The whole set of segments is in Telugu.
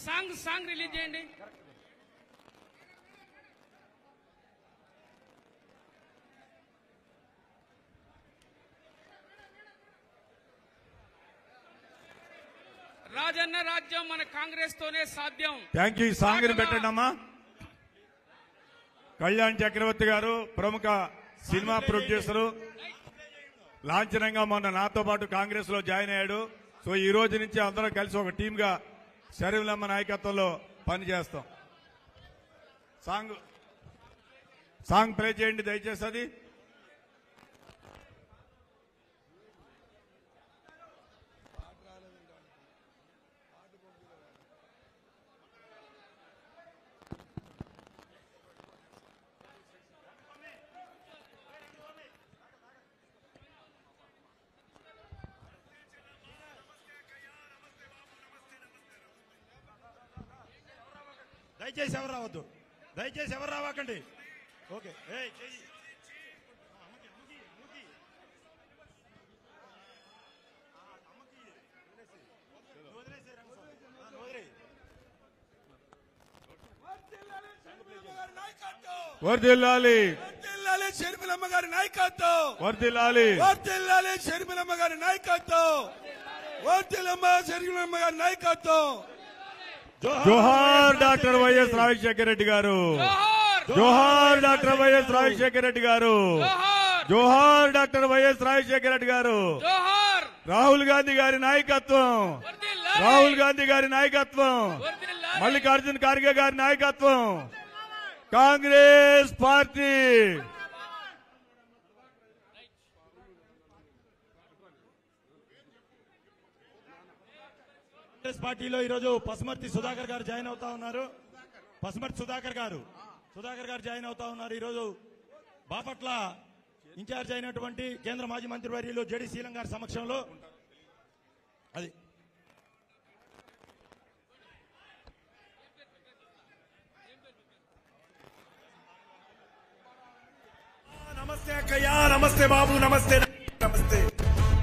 సాంగ్ రిలీజ్ చేయండి. రాజన్న రాజ్యం మన కాంగ్రెస్ తోనే సాధ్యం. Thank you. సాంగ్ ని పెట్టండి అమ్మా. కళ్యాణ్ చక్రవర్తి గారు ప్రముఖ సినిమా ప్రొడ్యూసరు, లాంఛనంగా మొన్న నాతో పాటు కాంగ్రెస్ లో జాయిన్ అయ్యాడు. సో ఈ రోజు నుంచి అందరం కలిసి ఒక టీమ్ గా షరీఫ్లమ్మ నాయకత్వంలో పనిచేస్తాం. సాంగ్ ప్లే చేయండి దయచేసి. అది దయచేసి ఎవరు రావద్దు, దయచేసి ఎవరు రావాకండి. ఓకే. వర్ధిల్లాలి షర్మిలమ్మ గారి నాయకత్వం, వర్ధిల్లాలి షర్మిలమ్మ గారి నాయకత్వం, షర్మిలమ్మ గారి నాయకత్వం. జోహార్ డాక్టర్ వైఎస్ రాజశేఖర రెడ్డి గారు, జోహార్ డాక్టర్ వైఎస్ రాజశేఖర రెడ్డి గారు, జోహార్ డాక్టర్ వైఎస్ రాజశేఖర రెడ్డి గారు. రాహుల్ గాంధీ గారి నాయకత్వం, రాహుల్ గాంధీ గారి నాయకత్వం, మల్లికార్జున్ ఖార్గే గారి నాయకత్వం, కాంగ్రెస్ పార్టీ. కాంగ్రెస్ పార్టీలో ఈరోజు పసుమర్తి సుధాకర్ గారు జాయిన్ అవుతా ఉన్నారు. పసుమర్తి సుధాకర్ గారు జాయిన్ అవుతా ఉన్నారు. ఈరోజు బాపట్ల ఇన్ఛార్జ్ అయినటువంటి కేంద్ర మాజీ మంత్రివర్యులు జడి శీలం గారి సమక్షంలో అది నమస్తే అక్కయ్య, నమస్తే బాబు, నమస్తే నమస్తే.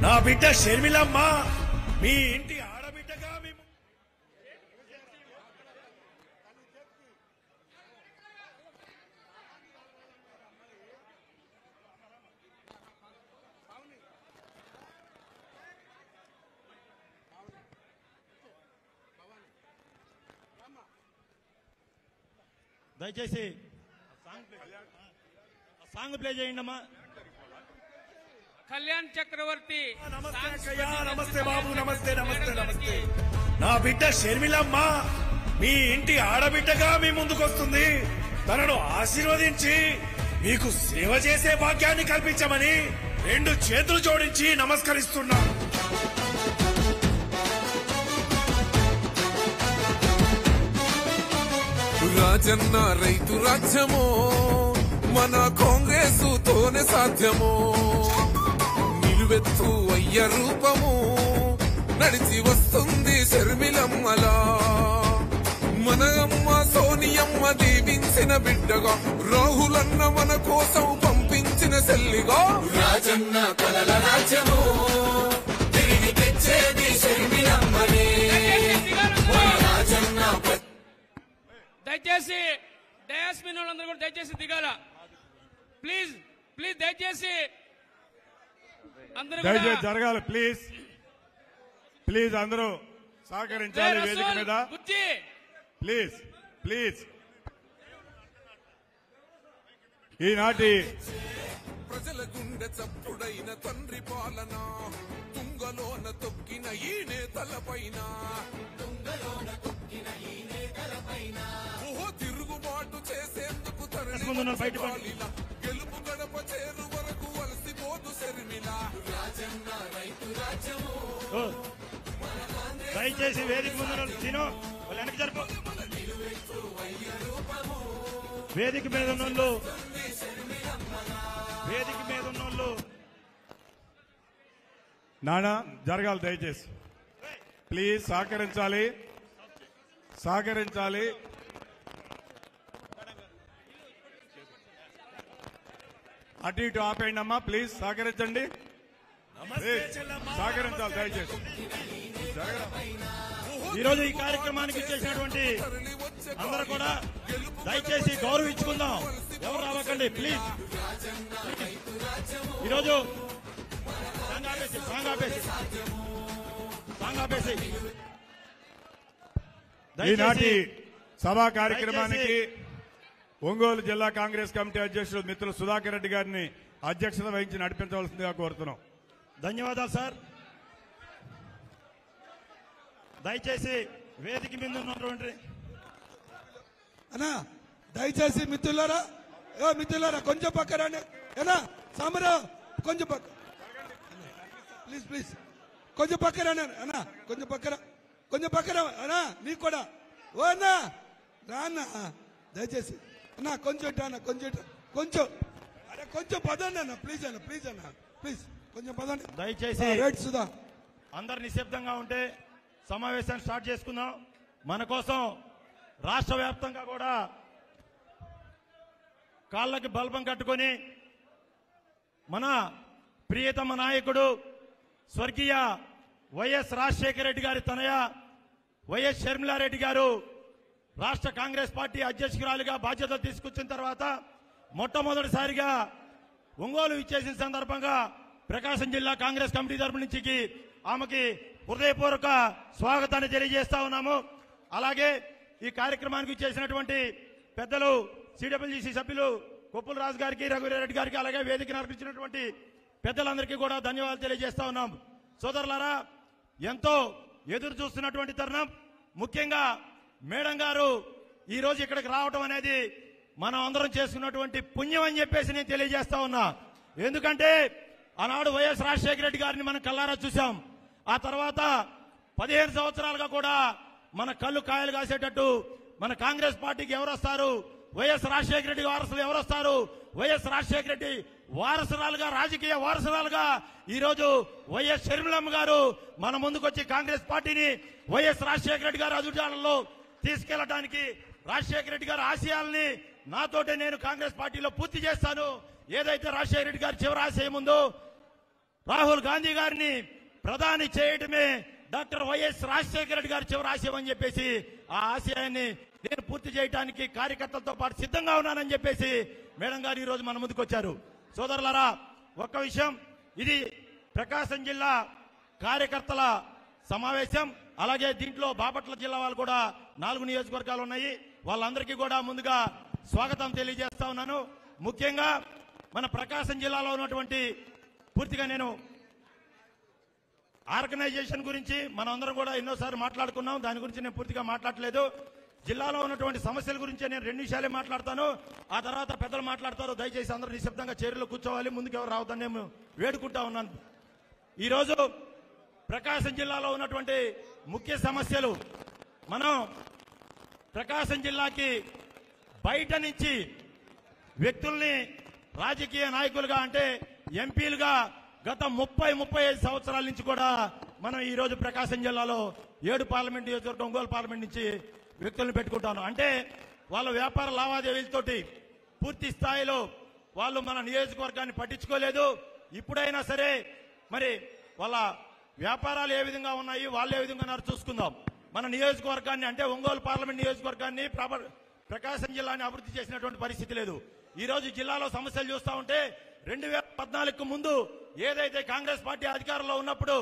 నా బిడ్డ షర్మిలమ్మ మీ ఇంటి ఆడబిడ్డగా మేము దయచేసి సాంగ్ ప్లే చేయండి అమ్మా. కళ్యాణ్ చక్రవర్తి. నమస్తే అక్కయ్య, నమస్తే బాబు, నమస్తే నమస్తే నమస్తే. నా బిడ్డ షర్మిలమ్మ మీ ఇంటి ఆడబిడ్డగా మీ ముందుకొస్తుంది. తనను ఆశీర్వదించి మీకు సేవ చేసే భాగ్యాన్ని కల్పించమని 2 చేతులు జోడించి నమస్కరిస్తున్నా. రాజన్న రైతు రాజ్యమో మన కాంగ్రెస్ తోనే సాధ్యమో, నిలువెత్తు అయ్య రూపము నడిచి వస్తుంది షర్మిలమ్మలా. మన అమ్మ సోనియమ్మ దీవించిన బిడ్డగా, రాహులన్న మన కోసం పంపించిన సెల్లిగా. రాజన్న కలల రాజ్యము తిరిగి తెచ్చేది షర్మిలమ్మనే. రాజన్న దయచేసి డయాస్ మీద వాళ్ళందరూ కూడా దయచేసి దిగాల. ప్లీజ్ ప్లీజ్ దయచేసి అందరూ దయచేసి జరగాలి. ప్లీజ్ ప్లీజ్ అందరూ సహకరించాలి వేదిక మీద. Please please. ఈనాటి ప్రజల గుండె చప్పుడైన తండ్రి పాలన, తుంగలోన తొక్కిన ఈ నేతలపైన, ఓహో తిరుగుబాటు చేసేందుకు తరలి గెలుపు గడప చేరు వరకు వలసిపోదు షర్మిల. రాజన్న రైతు రాజ్యము. దయచేసి వేదిక ముందు తినో వెనక్కి జరుపు. వేదిక మీద ఉన్నోళ్ళు నానా జరగాలి. దయచేసి ప్లీజ్ సహకరించాలి, సహకరించాలి. అటు ఇటు ఆపేయండి అమ్మా. ప్లీజ్ సహకరించండి, సహకరించాలి దయచేసి. ఈరోజు ఈ కార్యక్రమానికి చేసినటువంటి అందరూ కూడా దయచేసి గౌరవించుకుందాం. ఎవరు రావకండి ప్లీజ్. ఈరోజు ఈనాటి సభా కార్యక్రమానికి ఒంగోలు జిల్లా కాంగ్రెస్ కమిటీ అధ్యక్షులు మిత్రులు సుధాకర్ రెడ్డి గారిని అధ్యక్షత వహించి నడిపించవలసిందిగా కోరుతున్నాం. ధన్యవాదాలు సార్. దయచేసి వేదిక మీద ఉన్నటువంటి అన్నా దయచేసి మిత్రులారా కొంచెం పక్క రండి. ఏనా సామరా కొంచెం పక్క ప్లీజ్ ప్లీజ్ కొంచెం పక్క రండి అన్నా. కొంచెం పక్కన అన్నా నీకు కూడా ఓ అన్నా రా అన్నా దయచేసి అన్నా కొంచెం అన్న కొంచెం పదండి అన్న ప్లీజ్ ప్లీజ్ కొంచెం పదండి దయచేసి. రైట్ సుధా అందరు నిశ్శబ్దంగా ఉంటే సమావేశాన్ని స్టార్ట్ చేసుకుందాం. మన కోసం రాష్ట్ర వ్యాప్తంగా కూడా కాళ్ళకి బల్బం కట్టుకొని మన ప్రియతమ నాయకుడు స్వర్గీయ వైఎస్ రాజశేఖర రెడ్డి గారి తనయ వైఎస్ షర్మిలారెడ్డి గారు రాష్ట్ర కాంగ్రెస్ పార్టీ అధ్యక్షురాలిగా బాధ్యతలు తీసుకొచ్చిన తర్వాత మొట్టమొదటిసారిగా ఒంగోలు ఇచ్చేసిన సందర్భంగా ప్రకాశం జిల్లా కాంగ్రెస్ కమిటీ తరపు నుంచి ఆమెకి హృదయపూర్వక స్వాగతాన్ని తెలియజేస్తా ఉన్నాము. అలాగే ఈ కార్యక్రమానికి చేసినటువంటి పెద్దలు సిడబ్ల్యూసీ సభ్యులు కొప్పుల రాజు గారికి, రఘువీరెడ్డి గారికి, అలాగే వేదిక నడిపించినటువంటి పెద్దలందరికీ కూడా ధన్యవాదాలు తెలియజేస్తా ఉన్నాం. సోదరులారా, ఎంతో ఎదురు చూస్తున్నటువంటి తరుణం. ముఖ్యంగా మేడం గారు ఈ రోజు ఇక్కడికి రావడం అనేది మనం అందరం చేసుకున్నటువంటి పుణ్యం అని చెప్పేసి నేను తెలియజేస్తా ఉన్నా. ఎందుకంటే ఆనాడు వైఎస్ రాజశేఖర రెడ్డి గారిని మనం కల్లారా చూసాం. ఆ తర్వాత 15 సంవత్సరాలుగా కూడా మన కళ్ళు కాయలు కాసేటట్టు మన కాంగ్రెస్ పార్టీకి ఎవరు వస్తారు, వైఎస్ రాజశేఖర రెడ్డి వారసులు ఎవరు వస్తారు, వైఎస్ రాజశేఖర రెడ్డి వారసురాలుగా, రాజకీయ వారసురాలుగా ఈరోజు వైఎస్ షర్మిలమ్మ గారు మన ముందుకొచ్చి కాంగ్రెస్ పార్టీని వైఎస్ రాజశేఖర రెడ్డి గారు అదుర్జాలలో తీసుకెళ్లడానికి, రాజశేఖర రెడ్డి గారి ఆశయాల్ని నాతోటే నేను కాంగ్రెస్ పార్టీలో పూర్తి చేస్తాను. ఏదైతే రాజశేఖర రెడ్డి గారి చివరి ఆశయం ఉందో రాహుల్ గాంధీ గారిని ప్రధాని చేయటమే డాక్టర్ వైఎస్ రాజశేఖర రెడ్డి గారి చివరి ఆశయం అని చెప్పేసి ఆ ఆశయాన్ని నేను పూర్తి చేయడానికి కార్యకర్తలతో పాటు సిద్ధంగా ఉన్నానని చెప్పేసి మేడం గారు ఈ రోజు మన ముందుకు వచ్చారు. సోదరులారా, ఒక్క విషయం, ఇది ప్రకాశం జిల్లా కార్యకర్తల సమావేశం. అలాగే దీంట్లో బాపట్ల జిల్లా వాళ్ళు కూడా 4 నియోజకవర్గాలు ఉన్నాయి. వాళ్ళందరికీ కూడా ముందుగా స్వాగతం తెలియజేస్తా ఉన్నాను. ముఖ్యంగా మన ప్రకాశం జిల్లాలో ఉన్నటువంటి పూర్తిగా నేను ఆర్గనైజేషన్ గురించి మనందరం కూడా ఎన్నోసార్లు మాట్లాడుకున్నాం. దాని గురించి నేను పూర్తిగా మాట్లాడలేదు. జిల్లాలో ఉన్నటువంటి సమస్యల గురించి నేను 2 నిమిషాలే మాట్లాడతాను. ఆ తర్వాత పెద్దలు మాట్లాడతారు. దయచేసి అందరూ నిశ్శబ్దంగా చైర్లో కూర్చోవాలి. ముందుకు ఎవరు రావద్దని నేను వేడుకుంటా ఉన్నాను. ఈరోజు ప్రకాశం జిల్లాలో ఉన్నటువంటి ముఖ్య సమస్యలు, మనం ప్రకాశం జిల్లాకి బయట నుంచి వ్యక్తుల్ని రాజకీయ నాయకులుగా అంటే ఎంపీలుగా గత 30-35 సంవత్సరాల నుంచి కూడా మనం ఈ రోజు ప్రకాశం జిల్లాలో 7 పార్లమెంట్ నియోజకవర్గం, ఒంగోలు పార్లమెంట్ నుంచి వ్యక్తులను పెట్టుకుంటాను. అంటే వాళ్ళ వ్యాపార లావాదేవీలతోటి పూర్తి స్థాయిలో వాళ్ళు మన నియోజకవర్గాన్ని పట్టించుకోలేదు. ఇప్పుడైనా సరే మరి వాళ్ళ వ్యాపారాలు ఏ విధంగా ఉన్నాయి, వాళ్ళు ఏ విధంగా ఉన్నారు చూసుకుందాం. మన నియోజకవర్గాన్ని అంటే ఒంగోలు పార్లమెంట్ నియోజకవర్గాన్ని, ప్రకాశం జిల్లాని అభివృద్ధి చేసినటువంటి పరిస్థితి లేదు. ఈ రోజు జిల్లాలో సమస్యలు చూస్తా ఉంటే 2014కు ముందు ఏదైతే కాంగ్రెస్ పార్టీ అధికారంలో ఉన్నప్పుడు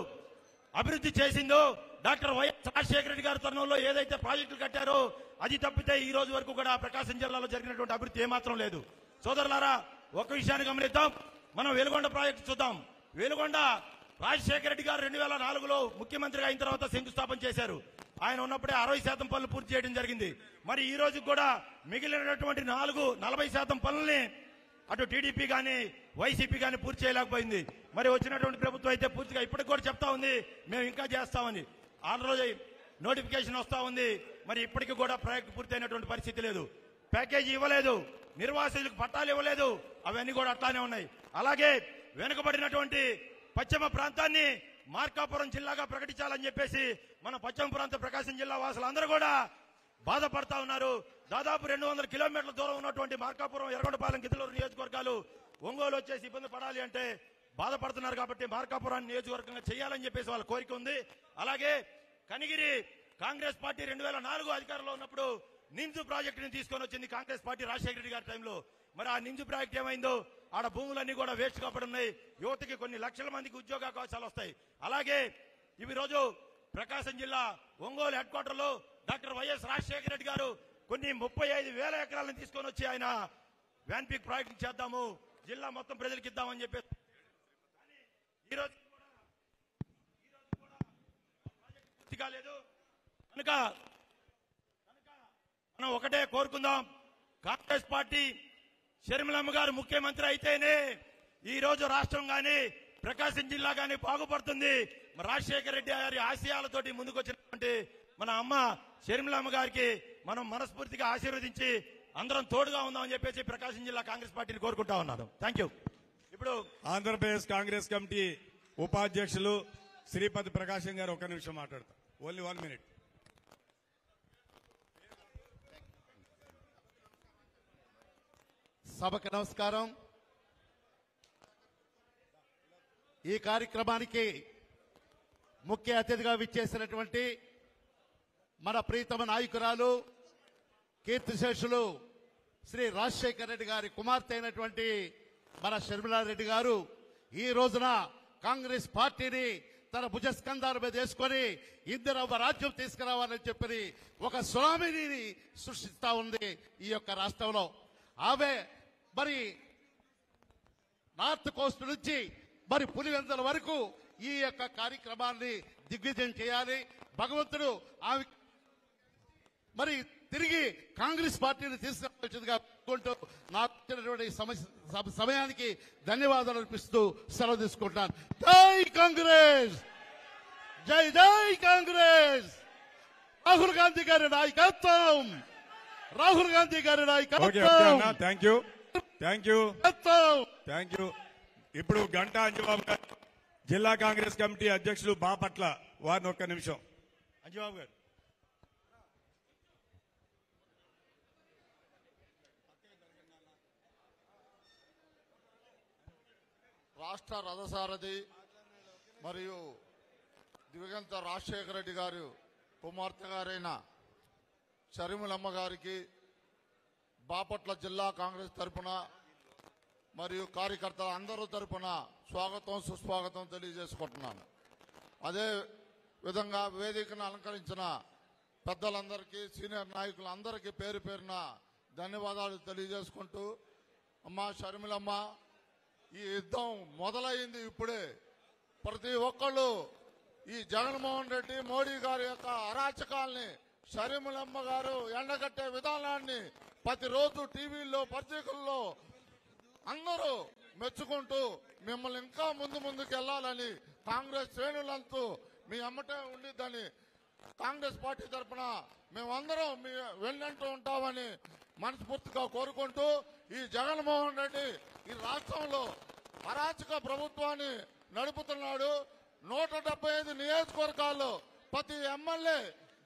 అభివృద్ధి చేసిందో, డాక్టర్ వైఎస్ రాజశేఖర రెడ్డి గారి తరుణంలో ఏదైతే ప్రాజెక్టులు కట్టారో అది తప్పితే ఈ రోజు వరకు కూడా ప్రకాశం జిల్లాలో జరిగినటువంటి అభివృద్ధి ఏమాత్రం లేదు. సోదరులారా, ఒక విషయాన్ని గమనిద్దాం. మనం వెలుగొండ ప్రాజెక్టు చూద్దాం. వెలుగొండ రాజశేఖర రెడ్డి గారు 2004లో ముఖ్యమంత్రిగా అయిన తర్వాత శంకుస్థాపన చేశారు. ఆయన ఉన్నప్పుడే 60% పనులు పూర్తి చేయడం జరిగింది. మరి ఈ రోజు కూడా మిగిలినటువంటి 40% పనుల్ని అటు టీడీపీ గాని వైసీపీ గాని పూర్తి చేయలేకపోయింది. మరి వచ్చినటువంటి ప్రభుత్వం అయితే పూర్తిగా ఇప్పటికి కూడా చెప్తా ఉంది మేము ఇంకా చేస్తామని. ఆ రోజు నోటిఫికేషన్ వస్తా ఉంది. మరి ఇప్పటికీ కూడా ప్రాజెక్టు పూర్తయినటువంటి పరిస్థితి లేదు. ప్యాకేజీ ఇవ్వలేదు, నిర్వాసితులకు పట్టాలు ఇవ్వలేదు. అవన్నీ కూడా అట్లానే ఉన్నాయి. అలాగే వెనుకబడినటువంటి పశ్చిమ ప్రాంతాన్ని మార్కాపురం జిల్లాగా ప్రకటించాలని చెప్పేసి మన పశ్చిమ ప్రాంత ప్రకాశం జిల్లా వాసులందరూ కూడా బాధపడతా ఉన్నారు. దాదాపు 200 కిలోమీటర్ల దూరం ఉన్నటువంటి మార్కాపురం, ఎర్రగొండపాలెం, గిద్దలూరు నియోజకవర్గాలు ఒంగోలు వచ్చేసి ఇబ్బంది పడాలి అంటే బాధపడుతున్నారు. కాబట్టి మార్కాపురాన్ని నియోజకవర్గంగా చేయాలని చెప్పేసి వాళ్ళ కోరిక ఉంది. అలాగే కనిగిరి కాంగ్రెస్ పార్టీ 2004 అధికారంలో ఉన్నప్పుడు నిమ్స్ ప్రాజెక్టుని తీసుకొని వచ్చింది కాంగ్రెస్ పార్టీ రాజశేఖర రెడ్డి గారి టైంలో. మరి ఆ నిమ్స్ ప్రాజెక్ట్ ఏమైందో? ఆడ భూములన్నీ కూడా వేస్ట్ కాపడున్నాయి. యువతకి కొన్ని లక్షల మందికి ఉద్యోగ అవకాశాలు వస్తాయి. అలాగే ఇవి రోజు ప్రకాశం జిల్లా ఒంగోలు హెడ్ క్వార్టర్ లో డాక్టర్ వైఎస్ రాజశేఖర రెడ్డి గారు కొన్ని 35,000 ఎకరాలను తీసుకొని వచ్చి ఆయన వ్యాన్పిక్ ప్రాజెక్ట్ చేద్దాము, జిల్లా మొత్తం ప్రజలకు ఇద్దామని చెప్పి ఈరోజు కాలేదు. కనుక మనం ఒకటే కోరుకుందాం, కాంగ్రెస్ పార్టీ షర్మిలమ్మ గారు ముఖ్యమంత్రి అయితేనే ఈ రోజు రాష్ట్రం గాని ప్రకాశం జిల్లా గాని బాగుపడుతుంది. రాజశేఖర రెడ్డి గారి ఆశయాలతోటి ముందుకు వచ్చినటువంటి మన అమ్మ షర్మిలమ్మ గారికి మనం మనస్ఫూర్తిగా ఆశీర్వదించి అందరం తోడుగా ఉందామని చెప్పేసి ప్రకాశం జిల్లా కాంగ్రెస్ పార్టీని కోరుకుంటా ఉన్నాను. Thank you. ఇప్పుడు ఆంధ్రప్రదేశ్ కాంగ్రెస్ కమిటీ ఉపాధ్యక్షులు శ్రీపతి ప్రకాశం గారు ఒక నిమిషం మాట్లాడతారు. Only 1 minute. సభకు నమస్కారం. ఈ కార్యక్రమానికి ముఖ్య అతిథిగా విచ్చేసినటువంటి మన ప్రీతమ నాయకురాలు కీర్తిశేషులు శ్రీ రాజశేఖర రెడ్డి గారి కుమార్తె అయినటువంటి మన షర్మిలారెడ్డి గారు ఈ రోజున కాంగ్రెస్ పార్టీని తన భుజస్కంధాల మీద వేసుకొని ఇందిరవ్వ రాజ్యం తీసుకురావాలని చెప్పి ఒక సునామీని సృష్టిస్తా ఉంది ఈ యొక్క రాష్ట్రంలో. ఆమె మరి నార్త్ కోస్ట్ నుంచి మరి పులివెందుల వరకు ఈ యొక్క కార్యక్రమాన్ని దిగ్విజయం చేయాలి. భగవంతుడు ఆమె మరి తిరిగి కాంగ్రెస్ పార్టీని తీసుకురావాల్సిందిగా కోరుకుంటూ నాకు ఇచ్చినటువంటి సమయానికి ధన్యవాదాలు అర్పిస్తూ సెలవు తీసుకుంటాను. జై కాంగ్రెస్, జై జై కాంగ్రెస్. రాహుల్ గాంధీ గారి నాయకత్వం, రాహుల్ గాంధీ గారి నాయకత్వం. Thank you, thank you, thank you. ఇప్పుడు గంటా అంజబాబు గారు జిల్లా కాంగ్రెస్ కమిటీ అధ్యక్షులు బాపట్ల వారిని ఒక్క నిమిషం. అంజబాబు గారు. రాష్ట్ర రథసారథి మరియు దివంగత రాజశేఖర రెడ్డి గారు కుమార్తె గారైన షర్మిలమ్మ గారికి బాపట్ల జిల్లా కాంగ్రెస్ తరఫున మరియు కార్యకర్తల అందరూ తరఫున స్వాగతం సుస్వాగతం తెలియజేసుకుంటున్నాను. అదే విధంగా వేదికను అలంకరించిన పెద్దలందరికీ సీనియర్ నాయకులందరికీ పేరు పేరున ధన్యవాదాలు తెలియజేసుకుంటూ, అమ్మా షర్మిలమ్మ, ఈ యుద్ధం మొదలైంది ఇప్పుడే. ప్రతి ఒక్కళ్ళు ఈ జగన్మోహన్ రెడ్డి మోడీ గారి యొక్క అరాచకాల్ని, షర్మిలమ్మ గారు ఎండగట్టే విధానాన్ని ప్రతిరోజు టీవీల్లో పత్రికల్లో అందరూ మెచ్చుకుంటూ మిమ్మల్ని ఇంకా ముందుకు వెళ్లాలని కాంగ్రెస్ శ్రేణులంతా మీ అమ్మటే ఉండిద్దని కాంగ్రెస్ పార్టీ తరఫున మేమందరం మీ వెన్నంటూ ఉంటామని మనస్ఫూర్తిగా కోరుకుంటూ, ఈ జగన్మోహన్ రెడ్డి ఈ రాష్ట్రంలో అరాచక ప్రభుత్వాన్ని నడుపుతున్నాడు. 175 నియోజకవర్గాల్లో ప్రతి ఎమ్మెల్యే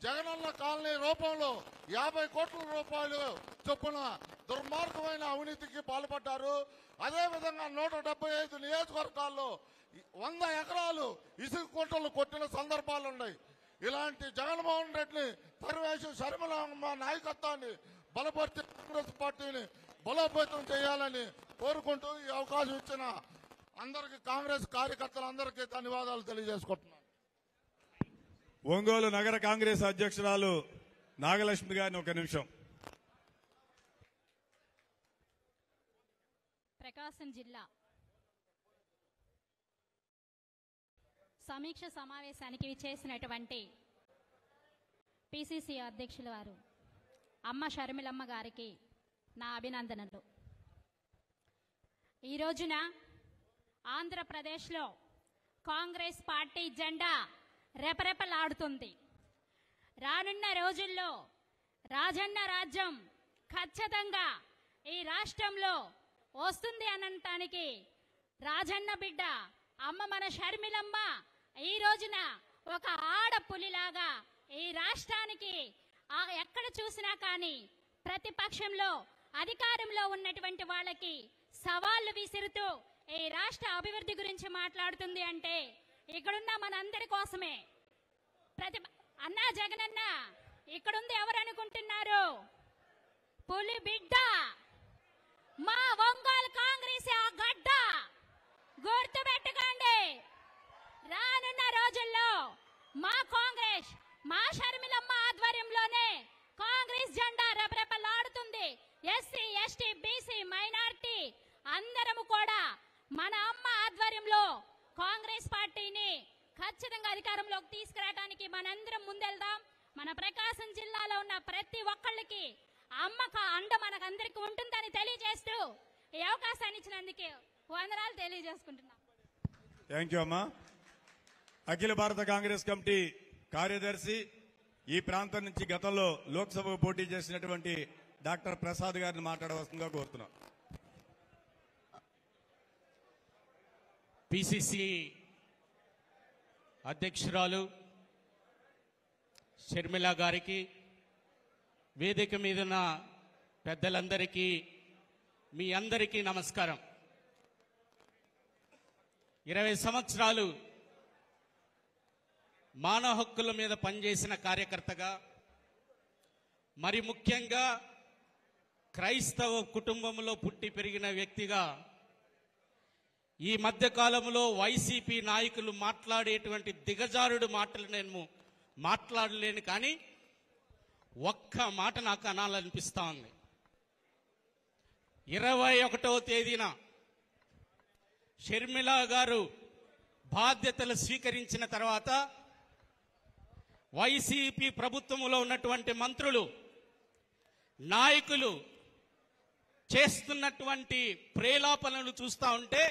జగనన్న కాలనీ రూపంలో 50 కోట్ల రూపాయలు చొప్పున దుర్మార్గమైన అవినీతికి పాల్పడ్డారు. అదేవిధంగా 175 నియోజకవర్గాల్లో 100 ఎకరాలు ఇసుక కుంటలు కొట్టిన సందర్భాలున్నాయి. ఇలాంటి జగన్మోహన్ రెడ్డిని తరివేసి షర్మిలమ్మ నాయకత్వాన్ని బలపరిచి కాంగ్రెస్ పార్టీని బలోపేతం చేయాలని కోరుకుంటూ ఈ అవకాశం ఇచ్చిన అందరికీ కాంగ్రెస్ కార్యకర్తలందరికీ ధన్యవాదాలు తెలియజేసుకుంటున్నాను. ఒంగోలు నగర కాంగ్రెస్ అధ్యక్షురాలు నాగలక్ష్మి గారిని ఒక నిమిషం. ప్రకాశం జిల్లా సమీక్ష సమావేశానికి విచ్చేసినటువంటి పిసిసి అధ్యక్షుల వారు అమ్మ షర్మిలమ్మ గారికి నా అభినందనలు. ఈ రోజున ఆంధ్రప్రదేశ్లో కాంగ్రెస్ పార్టీ జెండా రెపరెపలాడుతుంది. రానున్న రోజుల్లో రాజన్న రాజ్యం ఖచ్చితంగా ఈ రాష్ట్రంలో వస్తుంది అనటానికి రాజన్న బిడ్డ అమ్మ మన షర్మిలమ్మ ఈ రోజున ఒక ఆడపులిలాగా ఈ రాష్ట్రానికి ఎక్కడ చూసినా కానీ ప్రతిపక్షంలో అధికారంలో ఉన్నటువంటి వాళ్ళకి సవాళ్లు విసురుతూ ఈ రాష్ట్ర అభివృద్ధి గురించి మాట్లాడుతుంది అంటే ఇక్కడున్న మనందరి కోసమే. అన్నా జగనన్న ఇక్కడుంది ఎవరనుకుంటున్నారు? పులి బిడ్డ, మా ఒంగోలు కాంగ్రెస్ ఆ గడ్డ. గుర్తుపెట్టుకోండి, రానున్న రోజుల్లో మా కాంగ్రెస్, మా షర్మిలమ్మ ఆధ్వర్యంలోనే కాంగ్రెస్ జెండా రెపరెపలాడుతుంది. ఎస్సీ, ఎస్టీ, బీసీ, మైనారిటీ అందరము కూడా మన అమ్మ ఆధ్వర్యంలో కాంగ్రెస్ పార్టీని ఖచ్చితంగా అధికారంలోకి తీసుకురావడానికి మనందరం ముందెళ్దాం. మన ప్రకాశం జిల్లాలో ఉన్న ప్రతి ఒక్కళ్ళకి అమ్మక అండ మనకందరికి ఉంటుందని తెలియజేస్తూ ఈ అవకాశాన్ని ఇచ్చినందుకు వందనాలు తెలియజేసుకుంటున్నాం. థ్యాంక్ యూ అమ్మా. అఖిల భారత కాంగ్రెస్ కమిటీ కార్యదర్శి, ఈ ప్రాంతం నుంచి గతంలో లోక్సభకు పోటీ చేసినటువంటి డాక్టర్ ప్రసాద్ గారిని మాట్లాడవలసిందిగా కోరుతున్నాం. పిసిసి అధ్యక్షురాలు షర్మిల గారికి, వేదిక మీదున్న పెద్దలందరికీ, మీ అందరికీ నమస్కారం. 20 సంవత్సరాలు మానవ హక్కుల మీద పనిచేసిన కార్యకర్తగా, మరి ముఖ్యంగా క్రైస్తవ కుటుంబంలో పుట్టి పెరిగిన వ్యక్తిగా, ఈ మధ్య కాలంలో వైసీపీ నాయకులు మాట్లాడేటువంటి దిగజారుడు మాటలు నేను మాట్లాడలేను, కానీ ఒక్క మాట నాకు అనాలనిపిస్తా ఉంది. 21వ తేదీన షర్మిల గారు బాధ్యతలు స్వీకరించిన తర్వాత వైసీపీ ప్రభుత్వంలో ఉన్నటువంటి మంత్రులు, నాయకులు చేస్తున్నటువంటి ప్రేలాపనలు చూస్తూ ఉంటే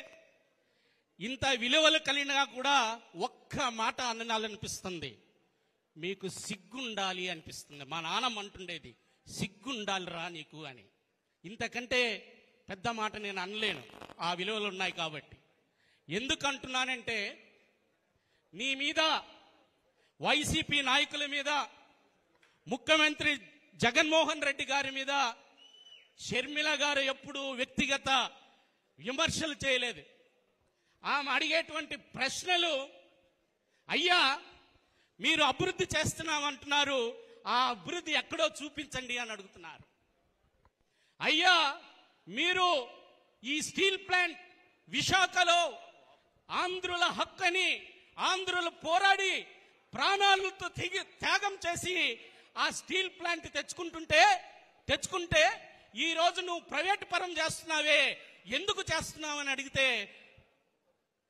ఇంత విలువలు కలిగినా కూడా ఒక్క మాట అనాలనిపిస్తుంది. మీకు సిగ్గుండాలి అనిపిస్తుంది. మా నాన్నమ్మ అంటుండేది, సిగ్గుండాలిరా నీకు అని. ఇంతకంటే పెద్ద మాట నేను అనలేను, ఆ విలువలు ఉన్నాయి కాబట్టి. ఎందుకు అంటున్నానంటే, నీ మీద, వైసీపీ నాయకుల మీద, ముఖ్యమంత్రి జగన్మోహన్ రెడ్డి గారి మీద షర్మిల గారు ఎప్పుడూ వ్యక్తిగత విమర్శలు చేయలేదు. ఆమె అడిగేటువంటి ప్రశ్నలు, అయ్యా మీరు అభివృద్ధి చేస్తున్నామంటున్నారు, ఆ అభివృద్ధి ఎక్కడో చూపించండి అని అడుగుతున్నారు. అయ్యా మీరు ఈ స్టీల్ ప్లాంట్ విశాఖలో ఆంధ్రుల హక్కని, ఆంధ్రులు పోరాడి ప్రాణాలతో త్యాగం చేసి ఆ స్టీల్ ప్లాంట్ తెచ్చుకుంటే ఈ రోజు నువ్వు ప్రైవేట్ పరం చేస్తున్నావే, ఎందుకు చేస్తున్నావని అడిగితే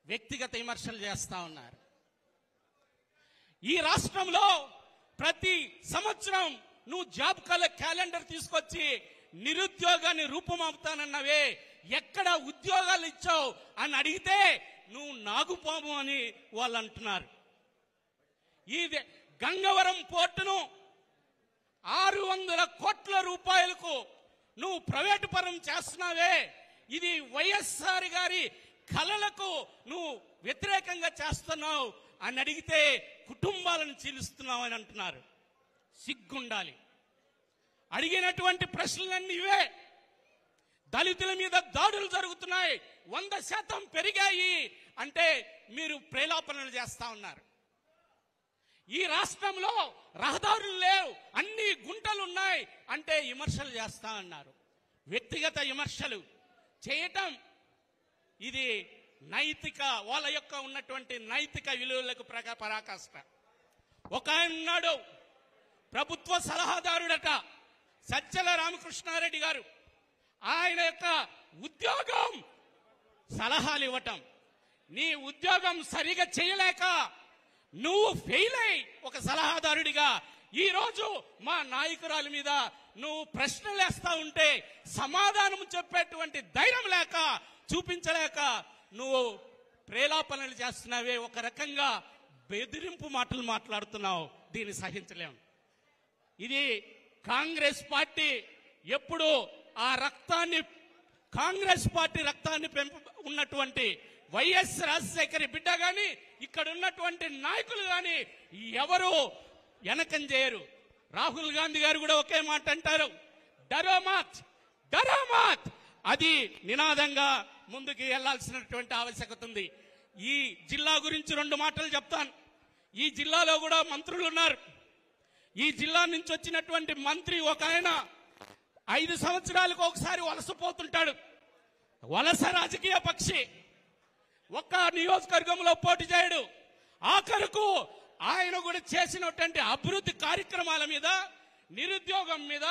వ్యక్తిగత విమర్శలు చేస్తా ఉన్నారు. ఈ రాష్ట్రంలో ప్రతి సంవత్సరం నువ్వు జాబ్ క్యాలెండర్ తీసుకొచ్చి నిరుద్యోగాన్ని రూపమాపుతానన్నవే, ఎక్కడ ఉద్యోగాలు ఇచ్చావు అని అడిగితే నువ్వు నాగుపాము అని వాళ్ళు అంటున్నారు. ఈ గంగవరం పోర్టును 600 కోట్ల రూపాయలకు నువ్వు ప్రైవేటు పరం చేస్తున్నావే, ఇది వైఎస్ఆర్ గారి కలలకు నువ్వు వ్యతిరేకంగా చేస్తున్నావు అని అడిగితే కుటుంబాలను చీలుస్తున్నావు అని అంటున్నారు. సిగ్గుండాలి. అడిగినటువంటి ప్రశ్నలన్నీ ఇవే. దళితుల మీద దాడులు జరుగుతున్నాయి, 100% పెరిగాయి అంటే మీరు ప్రేలాపనలు చేస్తా ఉన్నారు. ఈ రాష్ట్రంలో రహదారులు లేవు, అన్ని గుంటలు ఉన్నాయి అంటే విమర్శలు చేస్తా ఉన్నారు. వ్యక్తిగత విమర్శలు చేయటం ఇది నైతిక, వాళ్ళ యొక్క ఉన్నటువంటి నైతిక విలువలకు పరాకాష్ట. ఒక ఆయన ఉన్నాడు, ప్రభుత్వ సలహాదారుడట, సజ్జల రామకృష్ణారెడ్డి గారు. ఆయన యొక్క ఉద్యోగం సలహాలు ఇవ్వటం. నీ ఉద్యోగం సరిగా చేయలేక నువ్వు ఫెయిల్ అయి ఒక సలహాదారుడిగా ఈ రోజు మా నాయకురాలి మీద నువ్వు ప్రశ్నలు వేస్తా ఉంటే సమాధానం చెప్పేటువంటి ధైర్యం లేక, చూపించలేక నువ్వు ప్రేలాపనలు చేస్తున్నావే, ఒక రకంగా బెదిరింపు మాటలు మాట్లాడుతున్నావు. దీన్ని సహించలేము. ఇది కాంగ్రెస్ పార్టీ ఎప్పుడు ఆ రక్తాన్ని, కాంగ్రెస్ పార్టీ రక్తాన్ని ఉన్నటువంటి వైఎస్ రాజశేఖర బిడ్డ గాని, ఇక్కడ ఉన్నటువంటి నాయకులు గాని ఎవరు వెనకం చేయరు. రాహుల్ గాంధీ గారు కూడా ఒకే మాట అంటారు, డరో మాత్, డరో మాత్. అది నినాదంగా ముందుకు వెళ్లాల్సినటువంటి ఆవశ్యకత ఉంది. ఈ జిల్లా గురించి 2 మాటలు చెప్తాను. ఈ జిల్లాలో కూడా మంత్రులు ఉన్నారు. ఈ జిల్లా నుంచి వచ్చినటువంటి మంత్రి ఒక ఆయన 5 సంవత్సరాలకు ఒకసారి వలసపోతుంటాడు. వలస రాజకీయ పక్షి. ఒక్క నియోజకవర్గంలో పోటీ చేయడు. ఆఖరుకు ఆయన కూడా చేసినటువంటి అభివృద్ధి కార్యక్రమాల మీద, నిరుద్యోగం మీద,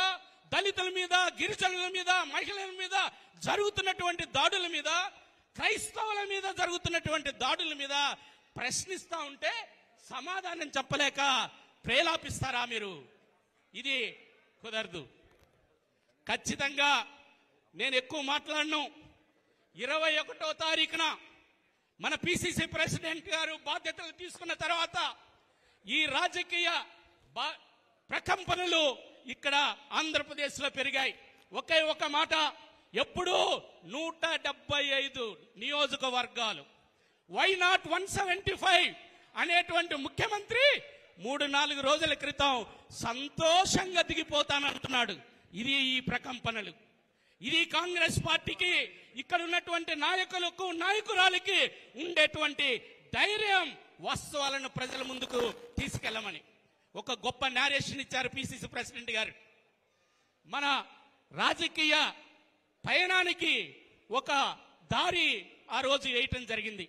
దళితుల మీద, గిరిజనుల మీద, మహిళల మీద జరుగుతున్నటువంటి దాడుల మీద, క్రైస్తవుల మీద జరుగుతున్నటువంటి దాడుల మీద ప్రశ్నిస్తా ఉంటే సమాధానం చెప్పలేక ప్రేలాపిస్తారా మీరు? ఇది కుదరదు. ఖచ్చితంగా నేను ఎక్కువ మాట్లాడను. 21వ తారీఖున మన పిసిసి ప్రెసిడెంట్ గారు బాధ్యతలు తీసుకున్న తర్వాత ఈ రాజకీయ ప్రకంపనలు ఇక్కడ ఆంధ్రప్రదేశ్లో పెరిగాయి. ఒకే ఒక మాట, ఎప్పుడూ 175 నియోజకవర్గాలు, వై నాట్ 175 అనేటువంటి ముఖ్యమంత్రి 3-4 రోజుల క్రితం సంతోషంగా దిగిపోతానంటున్నాడు. ఇది ఈ ప్రకంపనలు. ఇది కాంగ్రెస్ పార్టీకి, ఇక్కడ ఉన్నటువంటి నాయకులకు, నాయకురాలకి ఉండేటువంటి ధైర్యం, వాస్తవాలను ప్రజల ముందుకు తీసుకెళ్లమని ఒక గొప్ప నేరేషన్ ఇచ్చారు పిసిసి ప్రెసిడెంట్ గారు. మన రాజకీయ పయనానికి ఒక దారి ఆ రోజు వేయటం జరిగింది.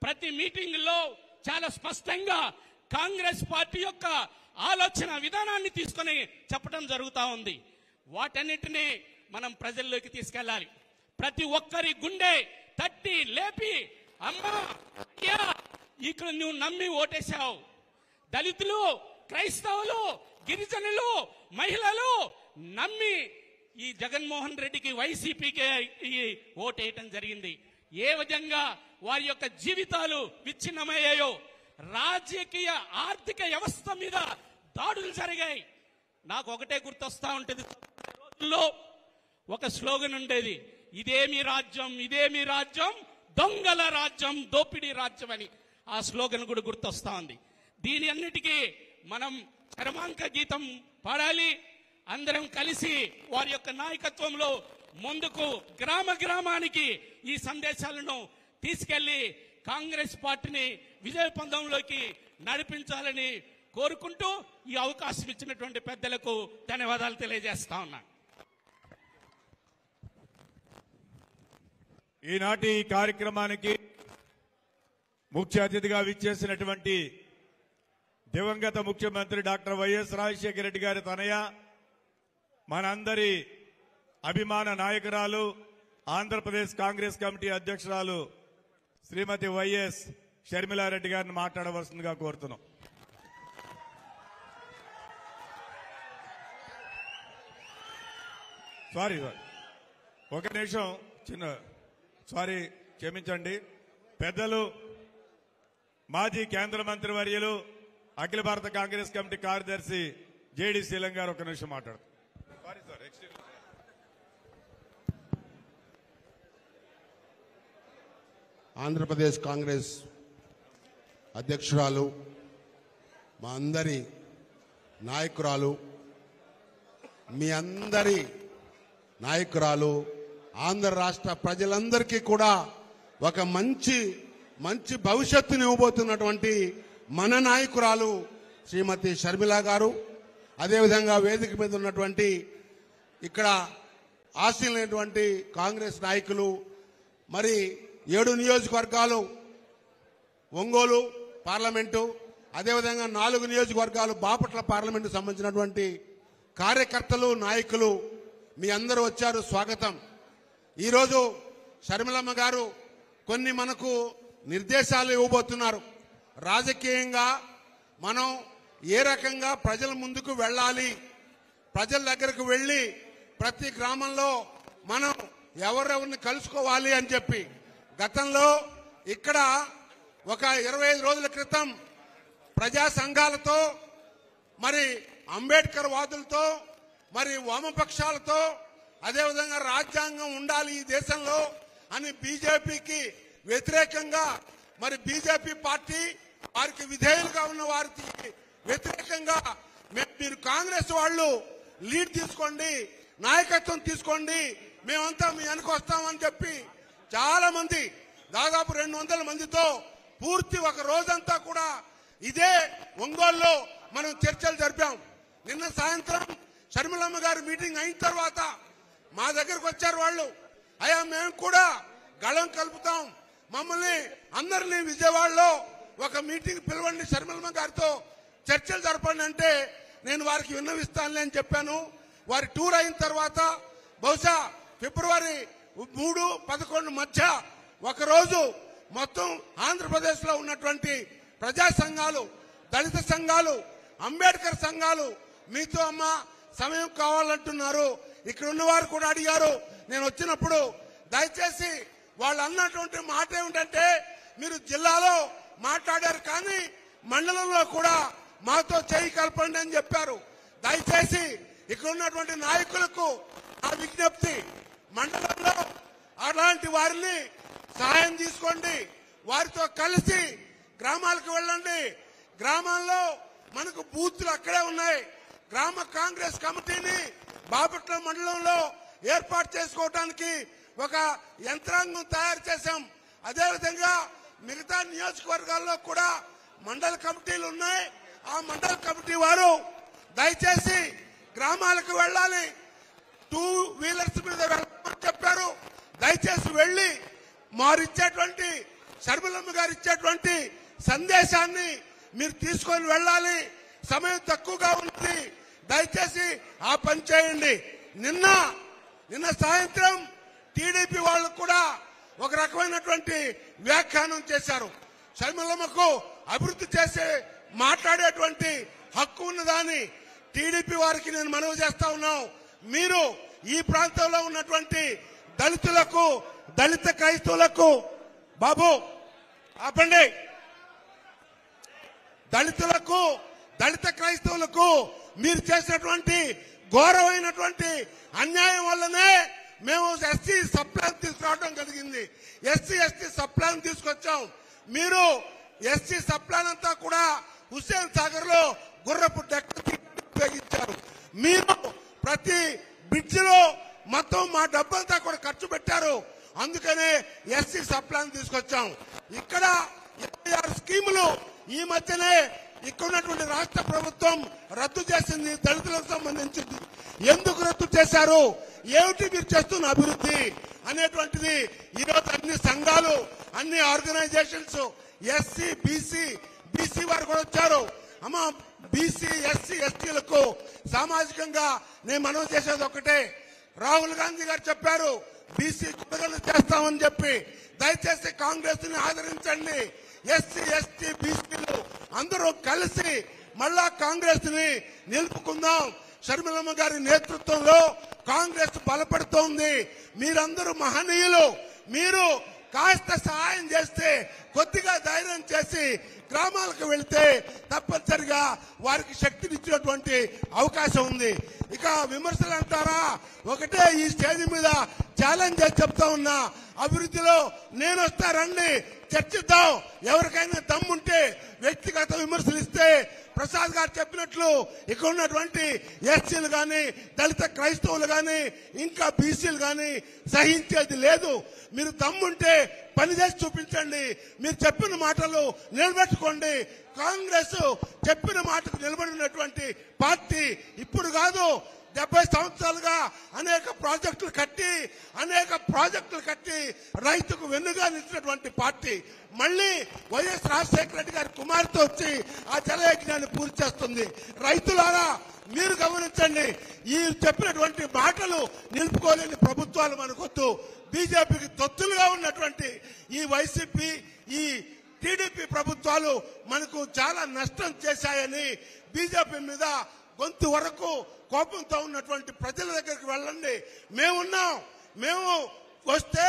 ప్రతి మీటింగ్లో చాలా స్పష్టంగా కాంగ్రెస్ పార్టీ యొక్క ఆలోచన విధానాన్ని తీసుకొని చెప్పడం జరుగుతూ ఉంది. వాటన్నిటినీ మనం ప్రజల్లోకి తీసుకెళ్ళాలి. ప్రతి ఒక్కరి గుండె తట్టి లేపి, అమ్మా అయ్యా ఇక్కడ నువ్వు నమ్మి ఓటేశావు, దళితులు, క్రైస్తవులు, గిరిజనులు, మహిళలు నమ్మి ఈ జగన్మోహన్ రెడ్డికి, వైసీపీకి ఓటేయటం జరిగింది. ఏ విధంగా వారి యొక్క జీవితాలు విచ్ఛిన్నమయ్యాయో, రాజకీయ ఆర్థిక వ్యవస్థ మీద దాడులు జరిగాయి. నాకు ఒకటే గుర్తొస్తా ఉంటుంది. రోజుల్లో ఒక స్లోగన్ ఉండేది, ఇదేమి రాజ్యం, ఇదేమి రాజ్యం, దొంగల రాజ్యం, దోపిడీ రాజ్యం అని. ఆ స్లోగన్ కూడా గుర్తొస్తా ఉంది. దీని అన్నిటికీ మనం చరమాంక గీతం పాడాలి. అందరం కలిసి వారి యొక్క నాయకత్వంలో ముందుకు గ్రామ గ్రామానికి ఈ సందేశాలను తీసుకెళ్లి కాంగ్రెస్ పార్టీని విజయపందంలోకి నడిపించాలని కోరుకుంటూ ఈ అవకాశం ఇచ్చినటువంటి పెద్దలకు ధన్యవాదాలు తెలియజేస్తా ఉన్నాను. ఈనాటి ఈ కార్యక్రమానికి ముఖ్య అతిథిగా విచ్చేసినటువంటి దివంగత ముఖ్యమంత్రి డాక్టర్ వైఎస్ రాజశేఖర రెడ్డి గారి తనయ, మనందరి అభిమాన నాయకురాలు, ఆంధ్రప్రదేశ్ కాంగ్రెస్ కమిటీ అధ్యక్షురాలు శ్రీమతి వైఎస్ షర్మిలారెడ్డి గారిని మాట్లాడవలసిందిగా కోరుతున్నాం. సారీ ఒక నిమిషం, క్షమించండి. పెద్దలు, మాజీ కేంద్ర మంత్రి వర్యులు, అఖిల భారత కాంగ్రెస్ కమిటీ కార్యదర్శి జేడి శీలం గారు ఒక నిమిషం మాట్లాడుతారు. ఆంధ్రప్రదేశ్ కాంగ్రెస్ అధ్యక్షురాలు, మా అందరి నాయకురాలు, మీ అందరి నాయకురాలు, ఆంధ్ర రాష్ట్ర ప్రజలందరికీ కూడా ఒక మంచి భవిష్యత్తుని ఇవ్వబోతున్నటువంటి మన నాయకురాలు శ్రీమతి షర్మిల గారు, అదేవిధంగా వేదిక మీద ఉన్నటువంటి ఇక్కడ ఆశీలైనటువంటి కాంగ్రెస్ నాయకులు, మరి 7 నియోజకవర్గాలు, ఒంగోలు పార్లమెంటు, అదేవిధంగా 4 నియోజకవర్గాలు బాపట్ల పార్లమెంటు సంబంధించినటువంటి కార్యకర్తలు, నాయకులు మీ అందరూ వచ్చారు, స్వాగతం. ఈరోజు షర్మిలమ్మ గారు కొన్ని మనకు నిర్దేశాలు ఇవ్వబోతున్నారు. రాజకీయంగా మనం ఏ రకంగా ప్రజల ముందుకు వెళ్ళాలి, ప్రజల దగ్గరకు వెళ్ళి ప్రతి గ్రామంలో మనం ఎవరెవరిని కలుసుకోవాలి అని చెప్పి గతంలో ఇక్కడ ఒక 25 రోజుల క్రితం ప్రజా సంఘాలతో, మరి అంబేద్కర్ వాదులతో, మరి వామపక్షాలతో, అదేవిధంగా రాజ్యాంగం ఉండాలి ఈ దేశంలో అని బీజేపీకి వ్యతిరేకంగా, మరి బీజేపీ పార్టీ వారికి విధేయులుగా ఉన్న వారికి వ్యతిరేకంగా మీరు కాంగ్రెస్ వాళ్ళు లీడ్ తీసుకోండి, నాయకత్వం తీసుకోండి, మేమంతా మీ వెనకొస్తామని చెప్పి చాలా మంది, దాదాపు 200 మందితో పూర్తి ఒక రోజంతా కూడా ఇదే ఒంగోలులో మనం చర్చలు జరిపాం. నిన్న సాయంత్రం షర్మిలమ్మ గారి మీటింగ్ అయిన తర్వాత మా దగ్గరకు వచ్చారు వాళ్ళు. అయ్యా మేము కూడా గళం కలుపుతాం, మమ్మల్ని అందరినీ విజయవాడలో ఒక మీటింగ్ పిలవండి, షర్మిలమ్మ గారితో చర్చలు జరపండి అంటే నేను వారికి విన్నవిస్తానులే అని చెప్పాను. వారి టూర్ అయిన తర్వాత బహుశా ఫిబ్రవరి 3-11 మధ్య ఒకరోజు మొత్తం ఆంధ్రప్రదేశ్ లో ఉన్నటువంటి ప్రజా సంఘాలు, దళిత సంఘాలు, అంబేద్కర్ సంఘాలు మీతో అమ్మ సమయం కావాలంటున్నారు. ఇక్కడ ఉన్నవారు కూడా అడిగారు నేను వచ్చినప్పుడు. దయచేసి వాళ్ళు అన్నటువంటి మాట ఏమిటంటే మీరు జిల్లాలో మాట్లాడారు కానీ మండలంలో కూడా మాతో చేయి కలపండి అని చెప్పారు. దయచేసి ఇక్కడ ఉన్నటువంటి నాయకులకు ఆ విజ్ఞప్తి, మండలంలో అలాంటి వారిని సహాయం తీసుకోండి, వారితో కలిసి గ్రామాలకు వెళ్ళండి. గ్రామాల్లో మనకు బూత్లు అక్కడే ఉన్నాయి. గ్రామ కాంగ్రెస్ కమిటీని బాపట్ల మండలంలో ఏర్పాటు చేసుకోవడానికి ఒక యంత్రాంగం తయారు చేశాం. అదేవిధంగా మిగతా నియోజకవర్గాల్లో కూడా మండల కమిటీలు ఉన్నాయి. ఆ మండల కమిటీ వారు దయచేసి గ్రామాలకు వెళ్ళాలి, 2 వీలర్స్ మీద వెళ్ళమని చెప్పారు. దయచేసి వెళ్లి మారిచ్చేటువంటి షర్మిలమ్మ గారు ఇచ్చేటువంటి సందేశాన్ని మీరు తీసుకొని వెళ్ళాలి. సమయం తక్కువగా ఉంది, దయచేసి ఆ పని చేయండి. నిన్న సాయంత్రం టీడీపీ వాళ్ళు కూడా ఒక రకమైనటువంటి వ్యాఖ్యానం చేశారు. షర్మిలమ్మకు అభివృద్ధి చేసే మాట్లాడేటువంటి హక్కు ఉన్నదాని టీడీపీ వారికి నేను మనవి చేస్తా ఉన్నాం. మీరు ఈ ప్రాంతంలో ఉన్నటువంటి దళితులకు, దళిత క్రైస్తవులకు, బాబు ఆపండి, దళితులకు, దళిత క్రైస్తవులకు మీరు చేసినటువంటి ఘోరమైనటువంటి అన్యాయం వల్లనే మేము ఎస్సీ సప్లాన్ తీసుకురావడం జరిగింది. ఎస్సీ ఎస్టీ సప్లాన్ తీసుకొచ్చాం. మీరు ఎస్సీ సప్లాన్ అంతా కూడా హుస్సేన్ సాగర్ లో గుర్రపు డెక్క ఉపయోగించారు. మీరు ప్రతి బ్రిడ్జ్ లో మొత్తం మా డబ్బంతా కూడా ఖర్చు పెట్టారు. అందుకనే ఎస్సీ సప్లాన్ తీసుకొచ్చాం. ఇక్కడ 26 స్కీములు ఈ మధ్యనే ఇక్కడ ఉన్నటువంటి రాష్ట్ర ప్రభుత్వం రద్దు చేసింది, దళితులకు సంబంధించింది. ఎందుకు రద్దు చేశారు, ఏమిటి మీరు చేస్తున్న అభివృద్ధి అనేటువంటిది ఈరోజు అన్ని సంఘాలు, అన్ని ఆర్గనైజేషన్స్, ఎస్సీ బీసీ వారు కూడా వచ్చారు. అమ్మ బీసీ ఎస్సీ ఎస్టీలకు సామాజికంగా నేను మనవి చేసేది ఒకటే, రాహుల్ గాంధీ గారు చెప్పారు బీసీ కులగణన చేస్తామని చెప్పి. దయచేసి కాంగ్రెస్ ని ఆదరించండి. ఎస్సీ ఎస్టీ బీసీలు అందరూ కలిసి మళ్ళా కాంగ్రెస్ ని నిలుపుకుందాం. షర్మిలమ్మ గారి నేతృత్వంలో కాంగ్రెస్ బలపడుతోంది. మీరందరూ మహనీయులు. మీరు కాస్త సహాయం చేస్తే, కొద్దిగా ధైర్యం చేసి గ్రామాలకు వెళ్తే తప్పనిసరిగా వారికి శక్తినిచ్చినటువంటి అవకాశం ఉంది. ఇక విమర్శలు అంటారా, ఒకటే ఈ స్టేజ్ మీద ఛాలెంజ్ చేసి చెప్తా ఉన్నా, అభివృద్ధిలో నేను వస్తారండి, చర్చిద్దాం. ఎవరికైనా దమ్ముంటే వ్యక్తిగత విమర్శలు ఇస్తే ప్రసాద్ గారు చెప్పినట్లు ఇక్కడ ఉన్నటువంటి ఎస్సీలు గాని, దళిత క్రైస్తవులు గాని, ఇంకా బీసీలు గాని సహించేది లేదు. మీరు దమ్ముంటే పని చేసి చూపించండి. మీరు చెప్పిన మాటలు నిలబెట్టుకోండి. కాంగ్రెస్ చెప్పిన మాటకు నిలబడినటువంటి పార్టీ ఇప్పుడు కాదు, 70 సంవత్సరాలుగా అనేక ప్రాజెక్టులు కట్టి రైతుకు వెన్నుగా నిలిచినటువంటి పార్టీ మళ్ళీ వైఎస్ రాజశేఖర రెడ్డి గారి కుమార్తె వచ్చి ఆ జలయజ్ఞాన్ని పూర్తి చేస్తుంది. రైతులారా మీరు గమనించండి, ఈ చెప్పినటువంటి మాటలు నిలుపుకోలేని ప్రభుత్వాలు మనకొద్దు. బీజేపీకి తొత్తులుగా ఉన్నటువంటి ఈ వైసీపీ, ఈ టీడీపీ ప్రభుత్వాలు మనకు చాలా నష్టం చేశాయని బీజేపీ మీద గొంతు వరకు కోపంతో ఉన్నటువంటి ప్రజల దగ్గరికి వెళ్ళండి. మేమున్నాం, మేము వస్తే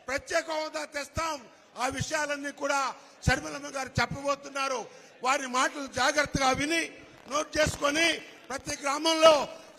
ప్రత్యేక హోదా తెస్తాం. ఆ విషయాలన్నీ కూడా షర్మిలమ్మ గారు చెప్పబోతున్నారు. వారి మాటలు జాగ్రత్తగా విని నోట్ చేసుకొని ప్రతి గ్రామంలో